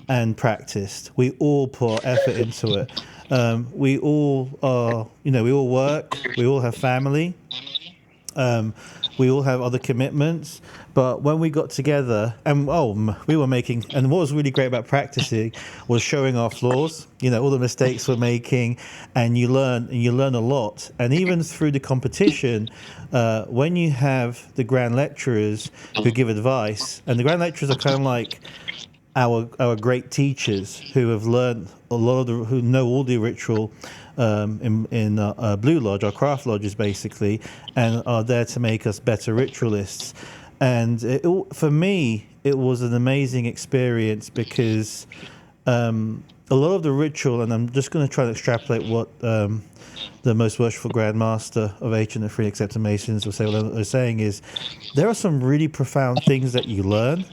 and practiced. We all put effort into it. We all are, we all work, we all have family, we all have other commitments, but when we got together, and we were making, and what was really great about practicing was showing our flaws, all the mistakes we're making, and you learn a lot. And even through the competition, when you have the grand lecturers who give advice, and the grand lecturers are kind of like our great teachers who have learned a lot of who know all the ritual in Blue Lodge, our craft lodges basically, and are there to make us better ritualists. And for me, it was an amazing experience because a lot of the ritual, and I'm just going to try to extrapolate what the most worshipful Grand Master of Ancient and Free Accepted Masons was saying, is there are some really profound things that you learn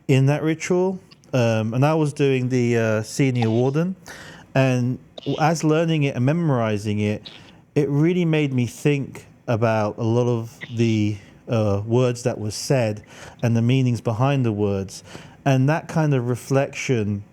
in that ritual. And I was doing the senior warden, and as learning it and memorizing it, it really made me think about a lot of the words that were said and the meanings behind the words. And that kind of reflection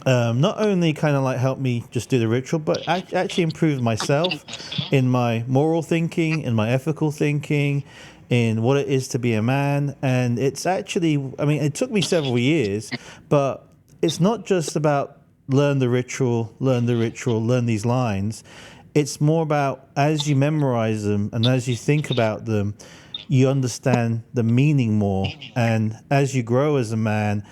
not only kind of like helped me just do the ritual, but actually improved myself in my moral thinking, in my ethical thinking, in what it is to be a man. And it's actually, it took me several years, but it's not just about learn the ritual, learn these lines. It's more about, as you memorize them and as you think about them, you understand the meaning more. And as you grow as a man,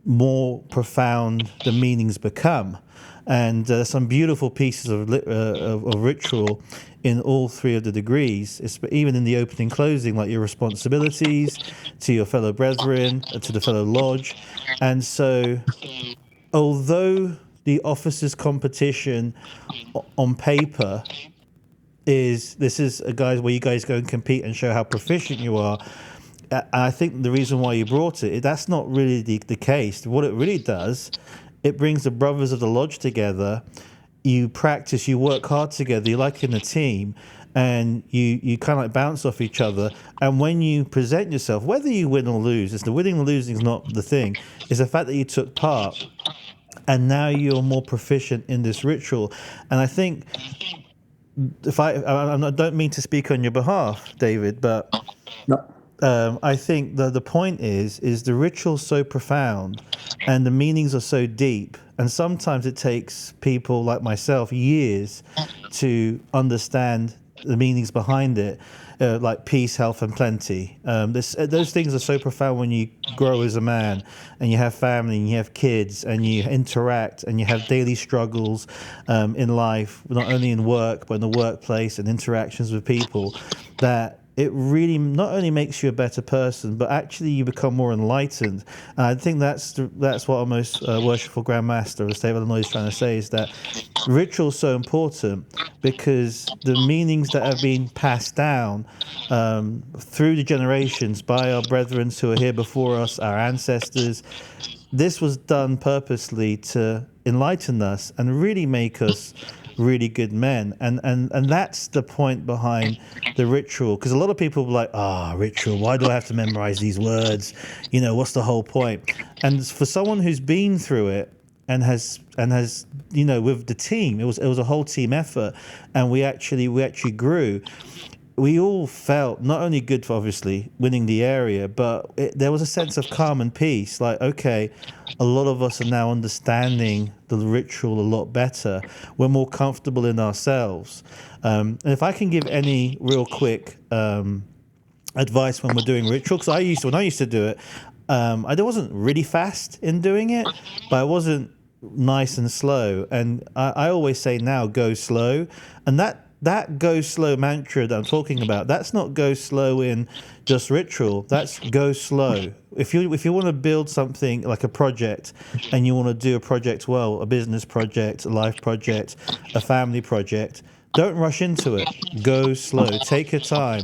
more profound the meanings become. And some beautiful pieces of ritual in all three of the degrees, even in the opening closing, like your responsibilities to your fellow brethren, to the fellow lodge. And so, although the officers' competition on paper this is a guys where you guys go and compete and show how proficient you are, I think the reason why you brought it, that's not really the case. What it really does, it brings the brothers of the lodge together. You practice, you work hard together, you're like in a team, and you kind of like bounce off each other. And when you present yourself, whether you win or lose, it's the winning and losing is not the thing, it's the fact that you took part, and now you're more proficient in this ritual. And I think, I don't mean to speak on your behalf, David, but no. I think the point is the ritual's so profound and the meanings are so deep, and sometimes it takes people like myself years to understand the meanings behind it, like peace, health, and plenty. Those things are so profound when you grow as a man and you have family and you have kids and you interact and you have daily struggles in life, not only in work but in the workplace and interactions with people, that it really not only makes you a better person, but actually you become more enlightened. And I think that's what our most worshipful Grand Master of the State of Illinois is trying to say, is that ritual is so important because the meanings that have been passed down through the generations by our brethren who are here before us, our ancestors, this was done purposely to enlighten us and really make us really good men. And that's the point behind the ritual. Because a lot of people are like, ritual, why do I have to memorize these words? What's the whole point? And for someone who's been through it and has with the team, it was a whole team effort, and we actually grew. We all felt not only good for obviously winning the area, but there was a sense of calm and peace. Like, okay, a lot of us are now understanding the ritual a lot better. We're more comfortable in ourselves. And if I can give any real quick advice when we're doing ritual, because when I used to do it, I wasn't really fast in doing it, but I wasn't nice and slow. And I always say now, go slow. And that go slow mantra that I'm talking about, that's not go slow in just ritual. That's go slow. If you want to build something like a project, and you want to do a project well, a business project, a life project, a family project, don't rush into it. Go slow. Take your time,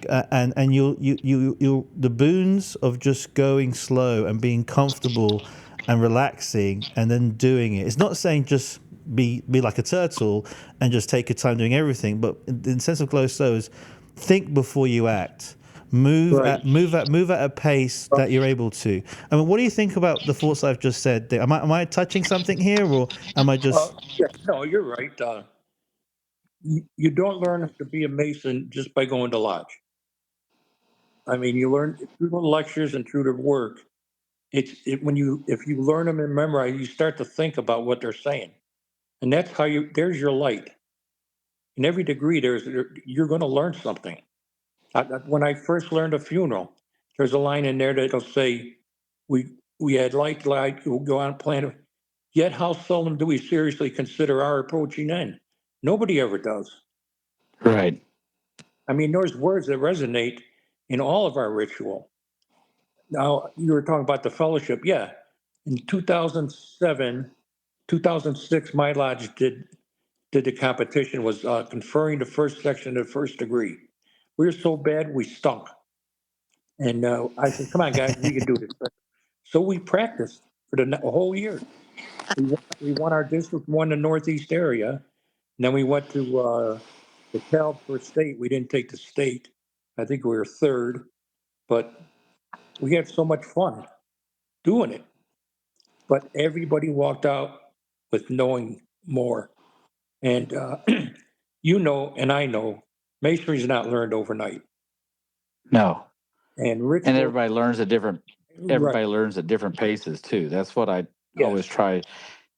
and you the boons of just going slow and being comfortable and relaxing and then doing it. It's not saying just be like a turtle and just take your time doing everything, but in the sense of go slow is think before you act. Move Right. at a pace that you're able to. I mean, what do you think about the thoughts I've just said? Am I touching something here, or am I just? Yeah, no, you're right. You don't learn to be a Mason just by going to lodge. I mean, you learn through the lectures and through the work. If you learn them and memorize, you start to think about what they're saying, and that's how there's your light. In every degree, you're going to learn something. When I first learned a funeral, there's a line in there that'll say, "We had light, we'll go on planet. Yet how seldom do we seriously consider our approaching end? Nobody ever does." Right. I mean, there's words that resonate in all of our ritual. Now, you were talking about the fellowship. Yeah. In 2007, 2006, my lodge did the competition, was conferring the first section of the first degree. We were so bad, we stunk. And I said, come on, guys, we can do this. So we practiced for the whole year. We won our district, won the Northeast area. And then we went to the Cal for state. We didn't take the state. I think we were third, but we had so much fun doing it. But everybody walked out with knowing more. And and I know, masonry is not learned overnight. No. And And ritual, everybody learns right? at different paces too. That's what I always Yes. try.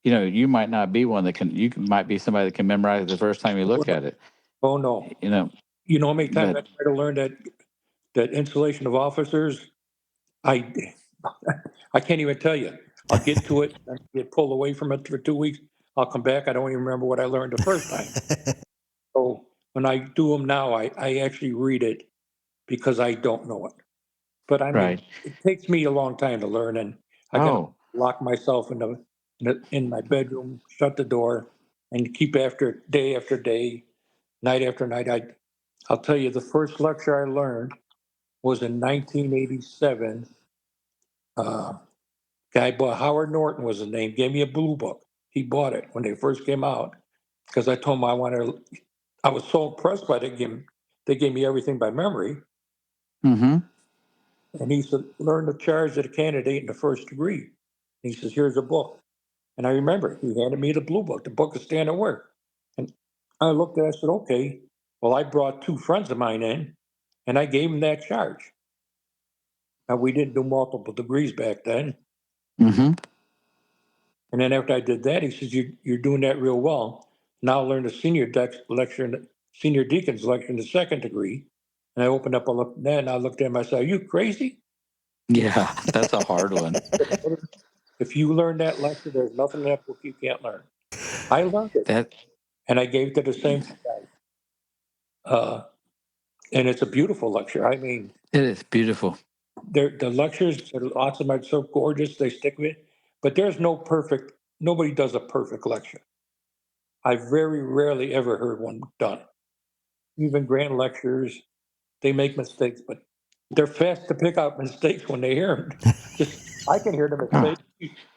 You might not be one that might be somebody that can memorize it the first time you look at it. Oh no. You know, You know how many times I but try to learn that installation of officers? I I can't even tell you. I'll get to it and get pulled away from it for 2 weeks. I'll come back. I don't even remember what I learned the first time. So when I do them now, I actually read it because I don't know it. But I mean, right. it takes me a long time to learn, and I got to Oh, lock myself in my bedroom, shut the door, and keep after day, night after night. I'll tell you, the first lecture I learned was in 1987. Guy bought Howard Norton was his name. Gave me a blue book. He bought it when they first came out because I told him I wanted. I was so impressed by the game. They gave me everything by memory, mm-hmm. and he said, "Learn to charge of the candidate in the first degree." And he says, "Here's a book." And I remember he handed me the blue book. The book is standing work. And I looked at it, I said, okay. Well, I brought two friends of mine in and I gave them that charge. Now, we didn't do multiple degrees back then. Mm-hmm. And then after I did that, he says, you're doing that real well. Now learn the senior deacon's lecture in the second degree. And I opened up a look at that and I looked at him. I said, are you crazy? Yeah, that's a hard one. If you learn that lecture, there's nothing in that book you can't learn. I learned it That and I gave it to the same guy. And it's a beautiful lecture. I mean, it is beautiful. the lectures, lots of them are so gorgeous, they stick with it. But there's nobody does a perfect lecture. I very rarely ever heard one done. Even grand lectures, they make mistakes, but they're fast to pick out mistakes when they hear them. Just, I can hear the Ah, mistake.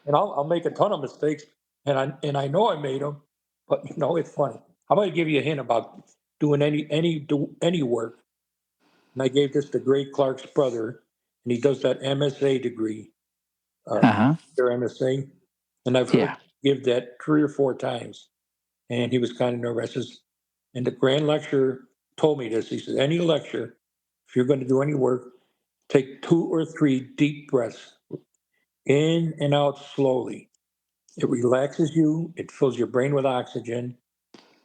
and I'll make a ton of mistakes, and I know I made them, but it's funny. I'm going to give you a hint about doing any work. And I gave this to Greg Clark's brother, and he does that MSA degree, Uh-huh. their MSA, and I've heard Yeah. him give that 3 or 4 times, and he was kind of nervous. And the grand lecturer told me this. He said, any lecture, if you're going to do any work, take 2 or 3 deep breaths in and out slowly. It relaxes you. It fills your brain with oxygen,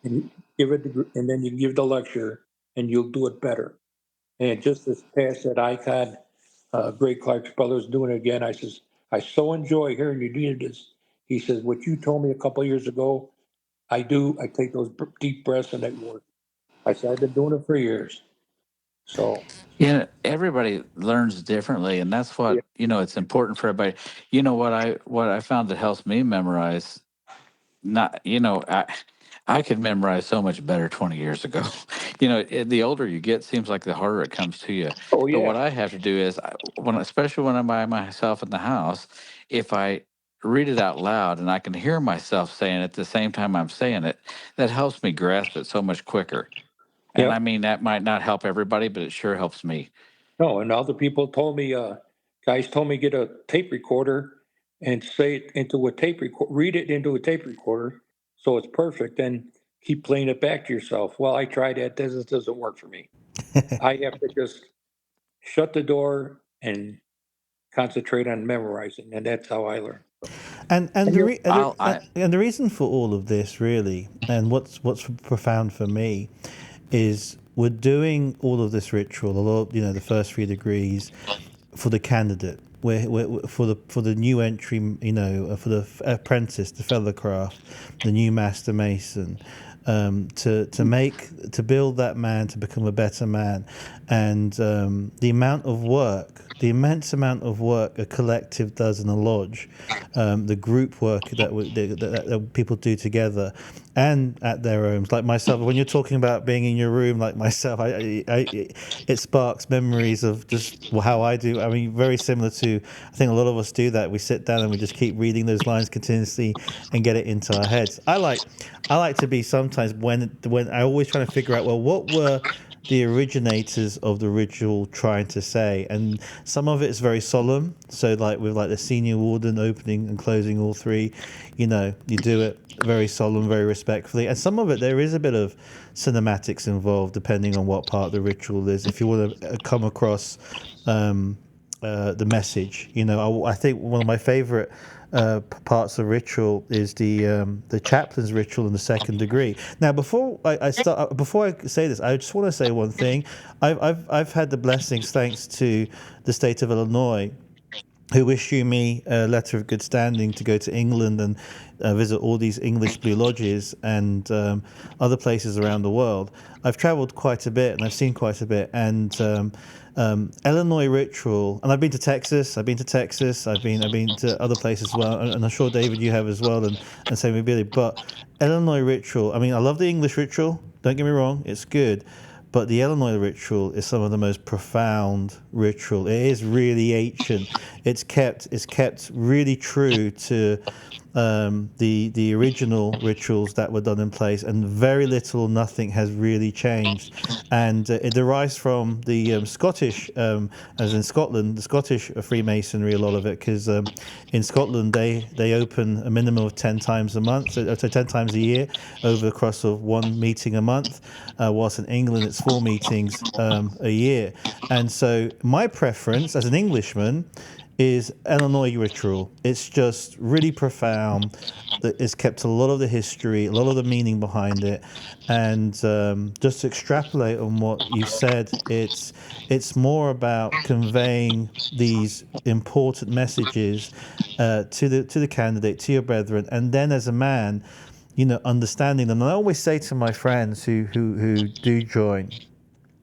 and and then you give the lecture, and you'll do it better. And just this past that icon, Greg Clark's brother's doing it again. I says, I so enjoy hearing you do this. He says, what you told me a couple of years ago, I do. I take those deep breaths and it works. I said, I've been doing it for years. So, Yeah, everybody learns differently, and that's yeah. what, it's important for everybody. What I found that helps me memorize, not, I could memorize so much better 20 years ago. The older you get, seems like the harder it comes to you. Oh, But yeah. what I have to do is, especially when I'm by myself in the house, if I read it out loud and I can hear myself saying it at the same time I'm saying it, that helps me grasp it so much quicker. And Yeah. I mean, that might not help everybody, but it sure helps me. No, and other people told me, guys told me get a tape recorder and say it into a read it into a tape recorder so it's perfect and keep playing it back to yourself. Well, I tried that. This doesn't work for me. I have to just shut the door and concentrate on memorizing, and that's how I learn. So, And and the you're, re- I'll, I, and the reason for all of this really, and what's profound for me, is we're doing all of this ritual, a lot, the first 3 degrees, for the candidate. We're for the new entry, for the apprentice, the fellow craft, the new master mason, to build that man to become a better man, and the immense amount of work a collective does in a lodge, the group work that people do together, and at their homes. Like myself, when you're talking about being in your room, like myself, it sparks memories of just how I do. I mean, very similar to, I think a lot of us do that. We sit down and we just keep reading those lines continuously and get it into our heads. I like to be sometimes when I always trying to figure out, well, what were the originators of the ritual trying to say, and some of it is very solemn. So like with like the senior warden opening and closing all three, you do it very solemn, very respectfully, and some of it there is a bit of cinematics involved, depending on what part of the ritual is. If you want to come across the message, I think one of my favorite parts of ritual is the chaplain's ritual in the 2nd degree. Now, before I say this, I just want to say one thing. I've had the blessings, thanks to the state of Illinois, who issue me a letter of good standing to go to England and visit all these English Blue Lodges and other places around the world. I've travelled quite a bit and I've seen quite a bit. And Illinois ritual, and I've been to Texas. I've been to other places as well, and I'm sure David you have as well, and same with Billy. But Illinois ritual, I mean, I love the English ritual. Don't get me wrong, it's good. But the Illinois ritual is some of the most profound ritual. It is really ancient. It's kept really true to the original rituals that were done in place, and very little, nothing has really changed. And it derives from the Scottish, as in Scotland, the Scottish Freemasonry, a lot of it, because in Scotland they open a minimum of 10 times a month, so 10 times a year, over the course of one meeting a month, whilst in England it's 4 meetings a year. And so my preference as an Englishman is Illinois ritual. It's just really profound. It's kept a lot of the history, a lot of the meaning behind it, and just to extrapolate on what you said, it's more about conveying these important messages to the candidate, to your brethren, and then as a man, understanding them. And I always say to my friends who do join,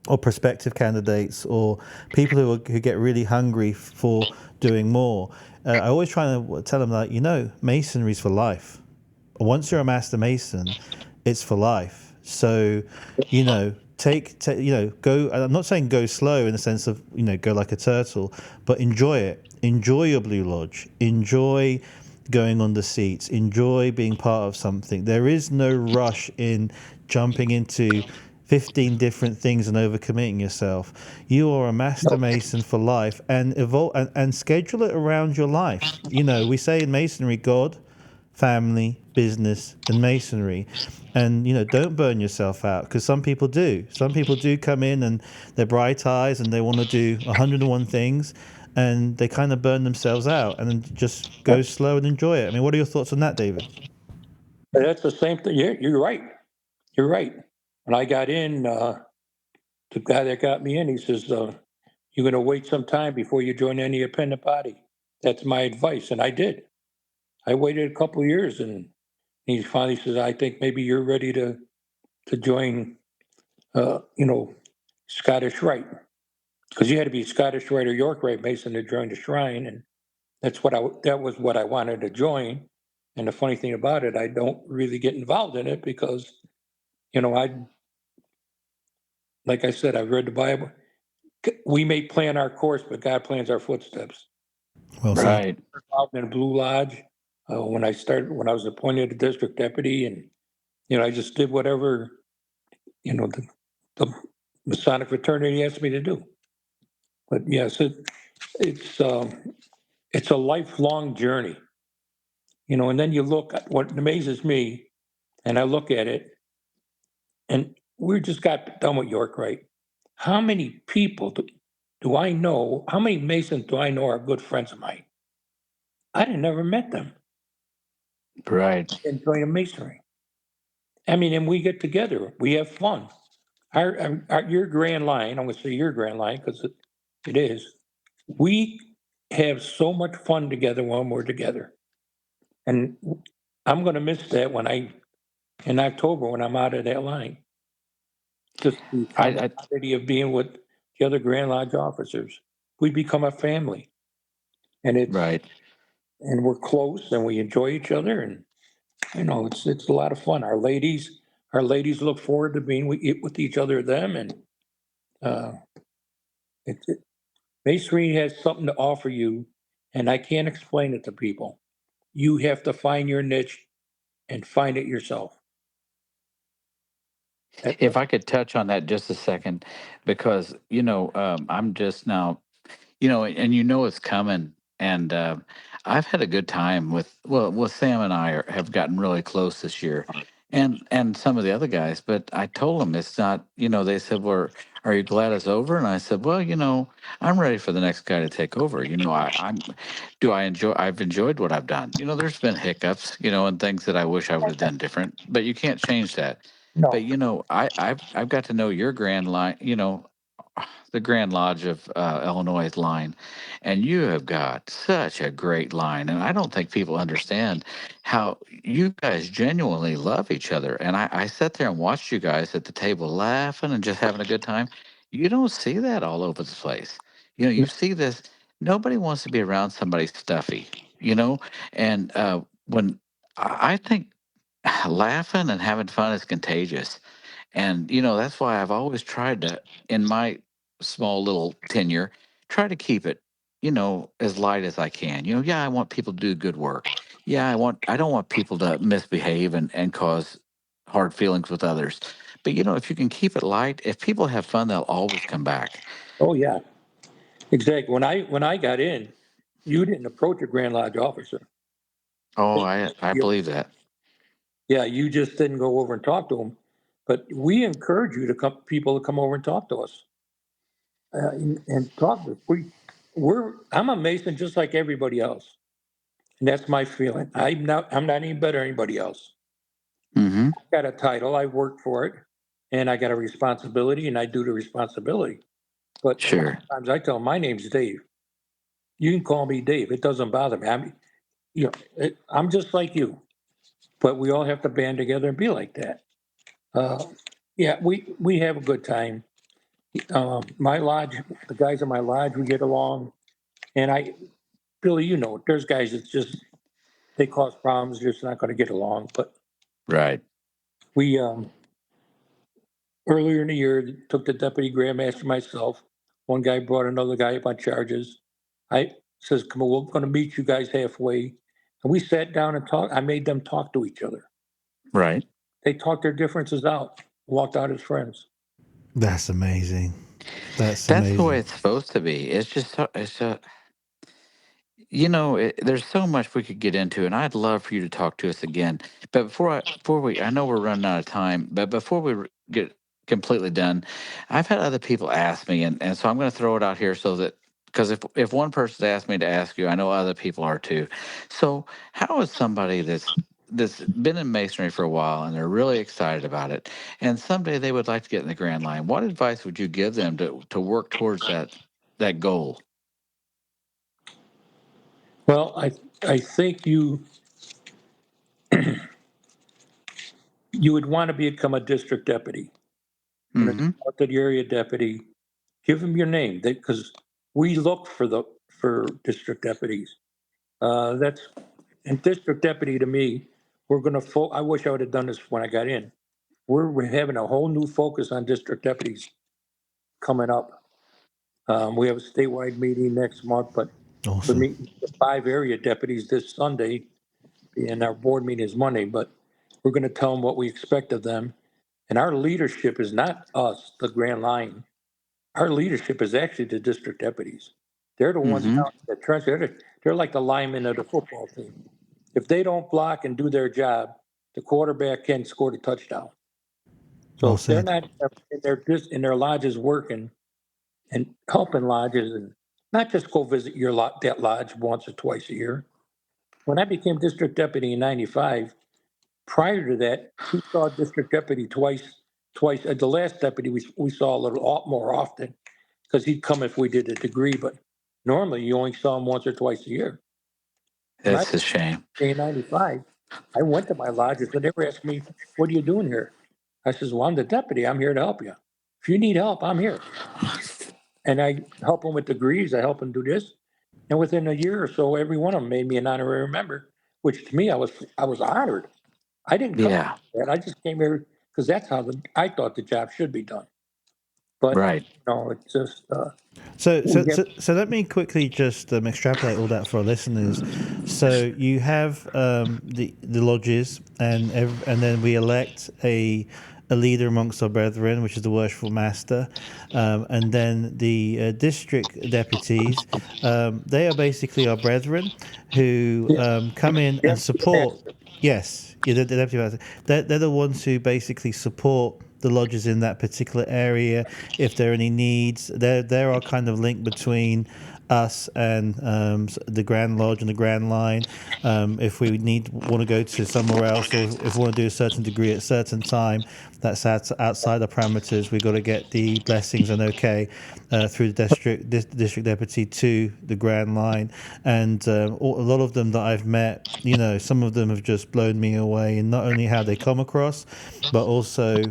or prospective candidates, or people who get really hungry for doing more, I always try to tell them that, masonry's for life. Once you're a master mason, it's for life. So, go. I'm not saying go slow in the sense of go like a turtle, but enjoy it. Enjoy your Blue Lodge. Enjoy going on the seats. Enjoy being part of something. There is no rush in jumping into 15 different things and overcommitting yourself. You are a master mason for life, and evolve and schedule it around your life. We say in masonry, God, family, business, and masonry. And don't burn yourself out, because some people do. Some people do come in and they're bright eyes and they want to do 101 things, and they kind of burn themselves out. And then just go slow and enjoy it. I mean, what are your thoughts on that, David? That's the same thing. Yeah, you're right. You're right. When I got in, the guy that got me in, he says, "You're going to wait some time before you join any independent body." That's my advice, and I did. I waited a couple of years, and he finally says, "I think maybe you're ready to join, Scottish Rite, because you had to be Scottish Rite or York Rite Mason to join the shrine." And that was what I wanted to join. And the funny thing about it, I don't really get involved in it because, I like I said, I've read the Bible. We may plan our course, but God plans our footsteps. Well said. Right. Involved in Blue Lodge when I was appointed a district deputy, and I just did whatever the Masonic fraternity asked me to do. But yes, it's it's a lifelong journey, And then you look at what amazes me, and I look at it, and we just got done with York, right? How many people do I know? How many Masons do I know are good friends of mine? I had never met them Right. in joining Masonry. I mean, and we get together, we have fun. Your Grand Line, I'm going to say your Grand Line because it is. We have so much fun together when we're together, and I'm going to miss that in October when I'm out of that line. Just the I camaraderie of being with the other Grand Lodge officers. We become a family, and right. we're close, and we enjoy each other, and it's a lot of fun. Our ladies look forward to being with each other, them, and uh, it, Masonry has something to offer you, and I can't explain it to people. You have to find your niche and find it yourself. If I could touch on that just a second, because I'm just now, and it's coming. And I've had a good time with Sam and have gotten really close this year, and some of the other guys. But I told them it's not. They said, "Well, are you glad it's over?" And I said, "Well, I'm ready for the next guy to take over. I've enjoyed what I've done. There's been hiccups, and things that I wish I would have done different, but you can't change that. No, But I've got to know your Grand Line, the Grand Lodge of Illinois line, and you have got such a great line. And I don't think people understand how you guys genuinely love each other. And I sat there and watched you guys at the table laughing and just having a good time. You don't see that all over the place. You see this. Nobody wants to be around somebody stuffy, and when I think laughing and having fun is contagious. And, that's why I've always tried to, in my small little tenure, try to keep it, as light as I can. Yeah, I want people to do good work. Yeah, I don't want people to misbehave and cause hard feelings with others. But, if you can keep it light, if people have fun, they'll always come back. oh yeah, exactly. When I got in, you didn't approach a Grand Lodge officer. Oh, I believe that. Yeah, you just didn't go over and talk to them. But we encourage people to come over and talk to us and talk to us. I'm a Mason just like everybody else, and that's my feeling. I'm not any better than anybody else. Mm-hmm. I got a title, I worked for it, and I got a responsibility, and I do the responsibility. But a lot Sure. of times I tell them, my name's Dave. You can call me Dave. It doesn't bother me. I'm just like you, but we all have to band together and be like that. Uh, yeah, we have a good time. My lodge, the guys in my lodge, we get along. And Billy, there's guys that they cause problems, just not going to get along. But Right. we, earlier in the year, took the deputy grand master myself. One guy brought another guy up on charges. I says, come on, we're going to meet you guys halfway. And we sat down and talked. I made them talk to each other. Right. They talked their differences out, walked out as friends. That's amazing. That's That's the way amazing. it's supposed to be. It's just there's so much we could get into, and I'd love for you to talk to us again. But I know we're running out of time, but before we get completely done, I've had other people ask me, and so I'm going to throw it out here so that because if one person's asked me to ask you, I know other people are too. So, how is somebody that's been in masonry for a while and they're really excited about it, and someday they would like to get in the Grand Line? What advice would you give them to work towards that goal? Well, I think you would want to become a district deputy. When it's Mm-hmm. out to the area deputy, give them your name because we look for district deputies. That's and district deputy to me. We're going to. I wish I would have done this when I got in. We're having a whole new focus on district deputies coming up. We have a statewide meeting next month, but we're Awesome. meeting the 5 area deputies this Sunday, and our board meeting is Monday. But we're going to tell them what we expect of them. And our leadership is not us, the Grand Line. Our leadership is actually the district deputies. They're the ones Mm-hmm. down that trust. They're like the linemen of the football team. If they don't block and do their job, the quarterback can score the touchdown. So Well if they're said. not in their lodges working and helping lodges, and not just go visit that lodge once or twice a year. When I became district deputy in '95, prior to that, we saw district deputy twice. Twice, the last deputy we saw a little more often because he'd come if we did a degree, but normally you only saw him once or twice a year. When I It's a shame. in '95, I went to my lodges and they were asking me, "What are you doing here?" I says, "Well, I'm the deputy. I'm here to help you. If you need help, I'm here." And I help them with degrees. I help them do this. And within a year or so, every one of them made me an honorary member, which to me, I was honored. I didn't come Yeah. for that. I just came here because that's how I thought the job should be done. But Right. it's just So, we so, get so, so let me quickly just extrapolate all that for our listeners. So you have the lodges, and then we elect a leader amongst our brethren, which is the worshipful master, and then the district deputies. They are basically our brethren who yeah, come in and deputy support. master. Yes, yeah, the deputy master. They're the ones who basically support the lodges in that particular area. If there are any needs, they're our kind of link between us and the Grand Lodge and the Grand Line. If we want to go to somewhere else, or if we want to do a certain degree at a certain time, that's outside the parameters. We got to get the blessings and okay through the district deputy to the Grand Line, and a lot of them that I've met, some of them have just blown me away in not only how they come across, but also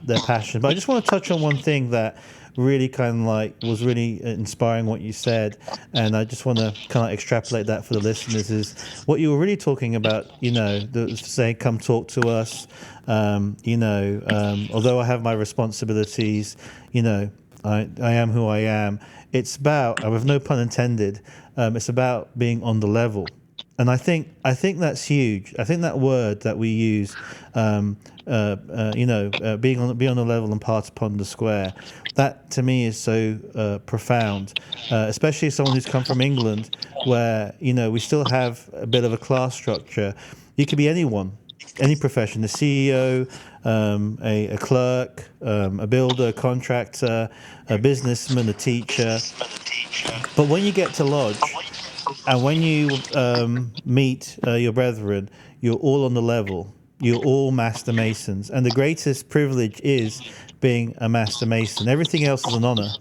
their passion. But I just want to touch on one thing that really kind of like was really inspiring what you said, and I just want to kind of extrapolate that for the listeners is what you were really talking about. The saying, "Come talk to us." Although I have my responsibilities, I am who I am. It's about, with no pun intended, it's about being on the level. And I think that's huge. I think that word that we use, be on the level and part upon the square, that to me is so profound. Especially as someone who's come from England, where we still have a bit of a class structure. You could be anyone, any profession, a CEO, a clerk, a builder, a contractor, a businessman, a teacher. But when you get to lodge, and when you meet your brethren, you're all on the level. You're all master masons, and the greatest privilege is being a master mason. Everything else is an honor,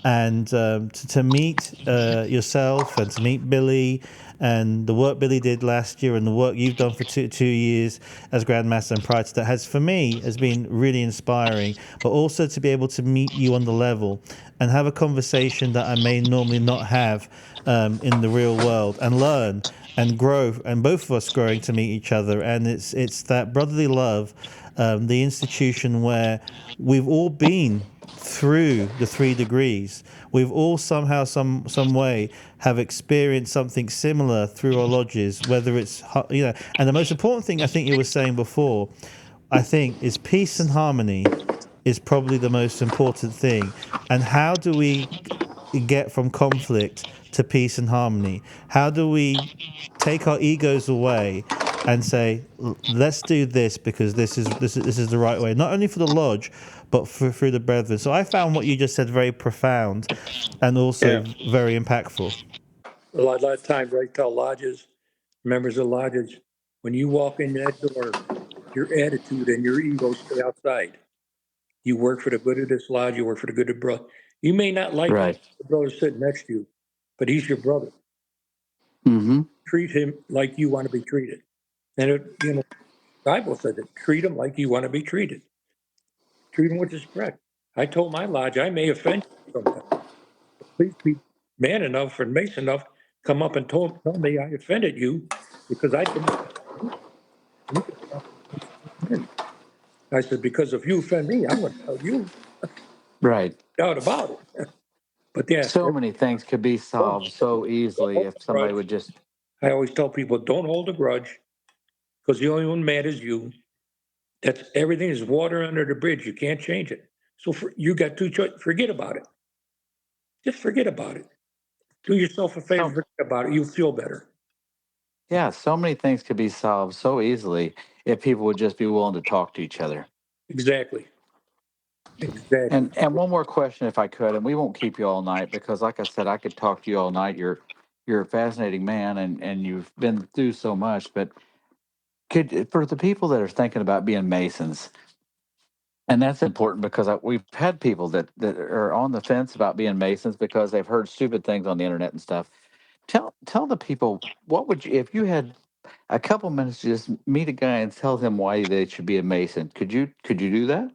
and to meet yourself and to meet Billy and the work Billy did last year and the work you've done for two years as Grandmaster and prior to that has, for me, has been really inspiring. But also to be able to meet you on the level and have a conversation that I may normally not have in the real world, and learn and grow, and both of us growing to meet each other. And it's that brotherly love, the institution where we've all been through the 3 degrees. We've all somehow, some way, have experienced something similar through our lodges, whether it's, and the most important thing I think you were saying before, I think, is peace and harmony is probably the most important thing. And how do we get from conflict to peace and harmony? How do we take our egos away and say, let's do this because this is the right way, not only for the lodge, but through the brethren. So I found what you just said very profound and also Yeah. very impactful. A lot of times I tell lodges, members of lodges, when you walk in that door, your attitude and your ego stay outside. You work for the good of this lodge, you work for the good of brother. You may not like Right. the brother sitting next to you, but he's your brother. Mm-hmm. Treat him like you want to be treated. And the Bible says it, treat him like you want to be treated. Treat him with respect. I told my lodge, I may offend you sometimes. Please be man enough and mason enough, come up and tell me I offended you because I didn't. You can stop me. I said, because if you offend me, I'm going to tell you. Right. Doubt about it. But yeah, So many things could be don't solved so easily hold if a somebody grudge. would just. I always tell people, don't hold a grudge because the only one mad is you. That's everything is water under the bridge. You can't change it. So you got two choices. Forget about it. Just forget about it. Do yourself a favor. So, Forget about it. You'll feel better. yeah, so many things could be solved so easily if people would just be willing to talk to each other. Exactly. Exactly. And one more question, if I could, and we won't keep you all night because, like I said, I could talk to you all night. You're a fascinating man, and you've been through so much. But could, for the people that are thinking about being Masons, and that's important because we've had people that are on the fence about being Masons because they've heard stupid things on the internet and stuff. Tell the people, what would you, if you had a couple minutes to just meet a guy and tell him why they should be a Mason? Could you do that?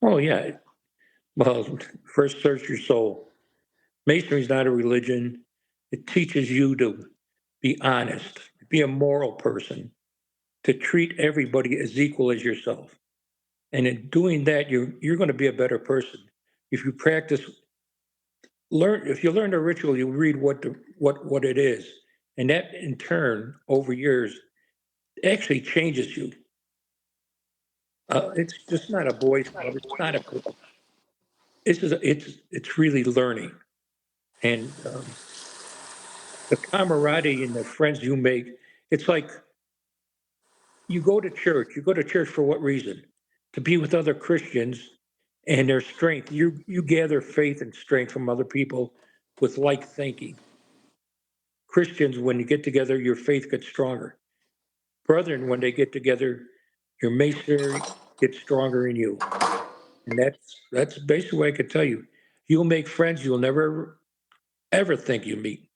Oh yeah. Well, first search your soul. Masonry is not a religion. It teaches you to be honest, be a moral person, to treat everybody as equal as yourself. And in doing that, you're going to be a better person. If you practice, if you learn the ritual, you read what it is, and that in turn, over years, actually changes you. It's just not a boys' club. It's not a club. It's really learning, and the camaraderie and the friends you make. It's like you go to church. You go to church for what reason? To be with other Christians and their strength. You gather faith and strength from other people with like thinking. Christians, when you get together, your faith gets stronger. Brethren, when they get together, your masonry gets stronger in you. And that's basically what I could tell you. You'll make friends you'll never ever think you meet.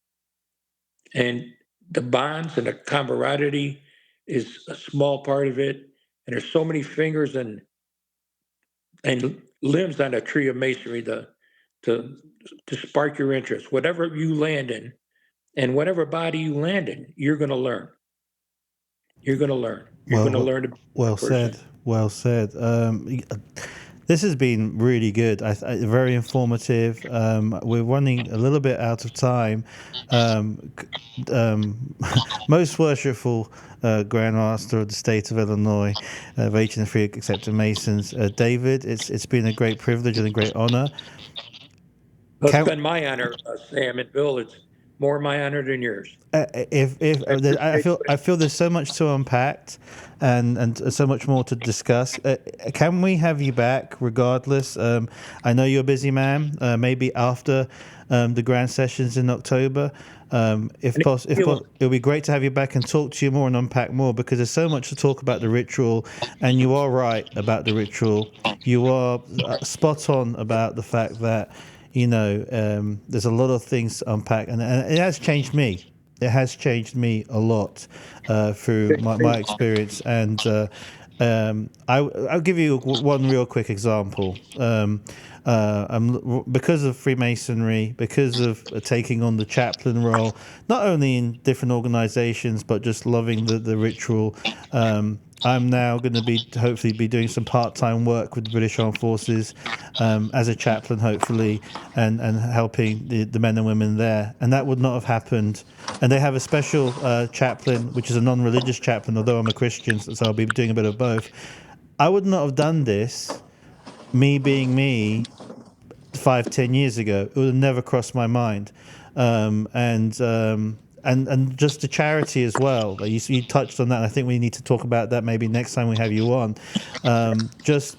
And the bonds and the camaraderie is a small part of it. And there's so many fingers and limbs on a tree of masonry to to spark your interest. Whatever you land in, and whatever body you land in, you're going to learn. You're going to learn. You're going to Well, learn to be a well person. said. Well said. This has been really good. Very informative. We're running a little bit out of time. Um, Most worshipful Grandmaster of the state of Illinois, of H&free Accepted Masons, David. It's been a great privilege and a great honor. Well, it's Can, been my honor, Sam and Bill. It's more my honor than yours. if I I appreciate feel there's so much to unpack and so much more to discuss. Can we have you back regardless? I know you're a busy man. Maybe after the grand sessions in October. If possible, it would be great to have you back and talk to you more and unpack more because there's so much to talk about the ritual. And you are right about the ritual. You are spot on about the fact that there's a lot of things to unpack, and it has changed me. It has changed me a lot through my experience, and I'll give you one real quick example. Because of Freemasonry, because of taking on the chaplain role, not only in different organizations, but just loving the ritual. I'm now going to hopefully be doing some part-time work with the British Armed Forces as a chaplain, hopefully, and helping the men and women there. And that would not have happened. And they have a special chaplain, which is a non-religious chaplain, although I'm a Christian, so I'll be doing a bit of both. I would not have done this, me being me, 5-10 years ago. It would have never crossed my mind. And just the charity as well. You touched on that, and I think we need to talk about that maybe next time we have you on. Just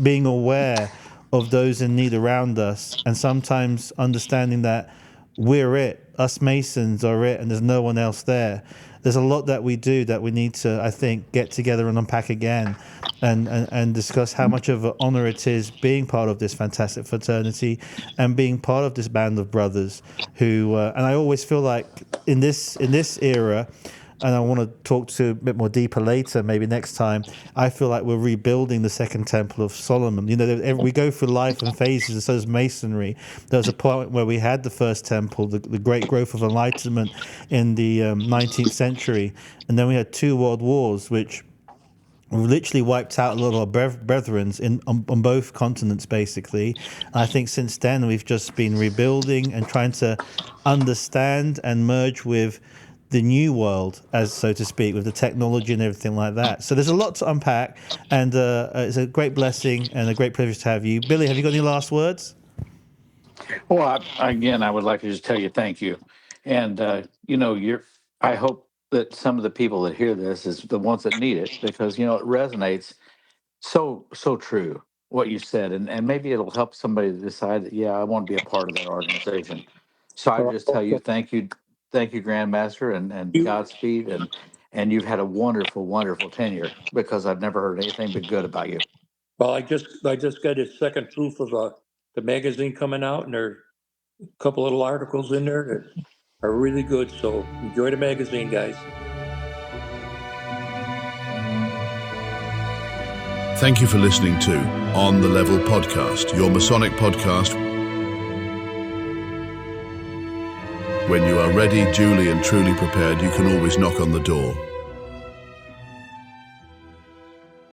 being aware of those in need around us, and sometimes understanding that we're it. Us Masons are it, and there's no one else there. There's a lot that we do that we need to, I think, get together and unpack again, and discuss how much of an honor it is being part of this fantastic fraternity and being part of this band of brothers who. And I always feel like in this era, and I want to talk to a bit more deeper later, maybe next time. I feel like we're rebuilding the Second Temple of Solomon. We go through life and phases, and so does Masonry. There was a point where we had the first temple, the great growth of enlightenment in the 19th century, and then we had 2 world wars, which literally wiped out a lot of our brethren on both continents, basically. And I think since then we've just been rebuilding and trying to understand and merge with the new world, as so to speak, with the technology and everything like that. So there's a lot to unpack, and it's a great blessing and a great privilege to have you. Billy, have you got any last words? Well, I would like to just tell you thank you. And, I hope that some of the people that hear this is the ones that need it, because, it resonates so true, what you said. And maybe it'll help somebody to decide that, I want to be a part of that organization. So I just tell you, thank you, Grandmaster, and Godspeed. And you've had a wonderful, wonderful tenure, because I've never heard anything but good about you. Well, I just got a second proof of the magazine coming out, and there are a couple little articles in there that are really good. So enjoy the magazine, guys. Thank you for listening to On the Level Podcast, your Masonic podcast. When you are ready, duly and truly prepared, you can always knock on the door.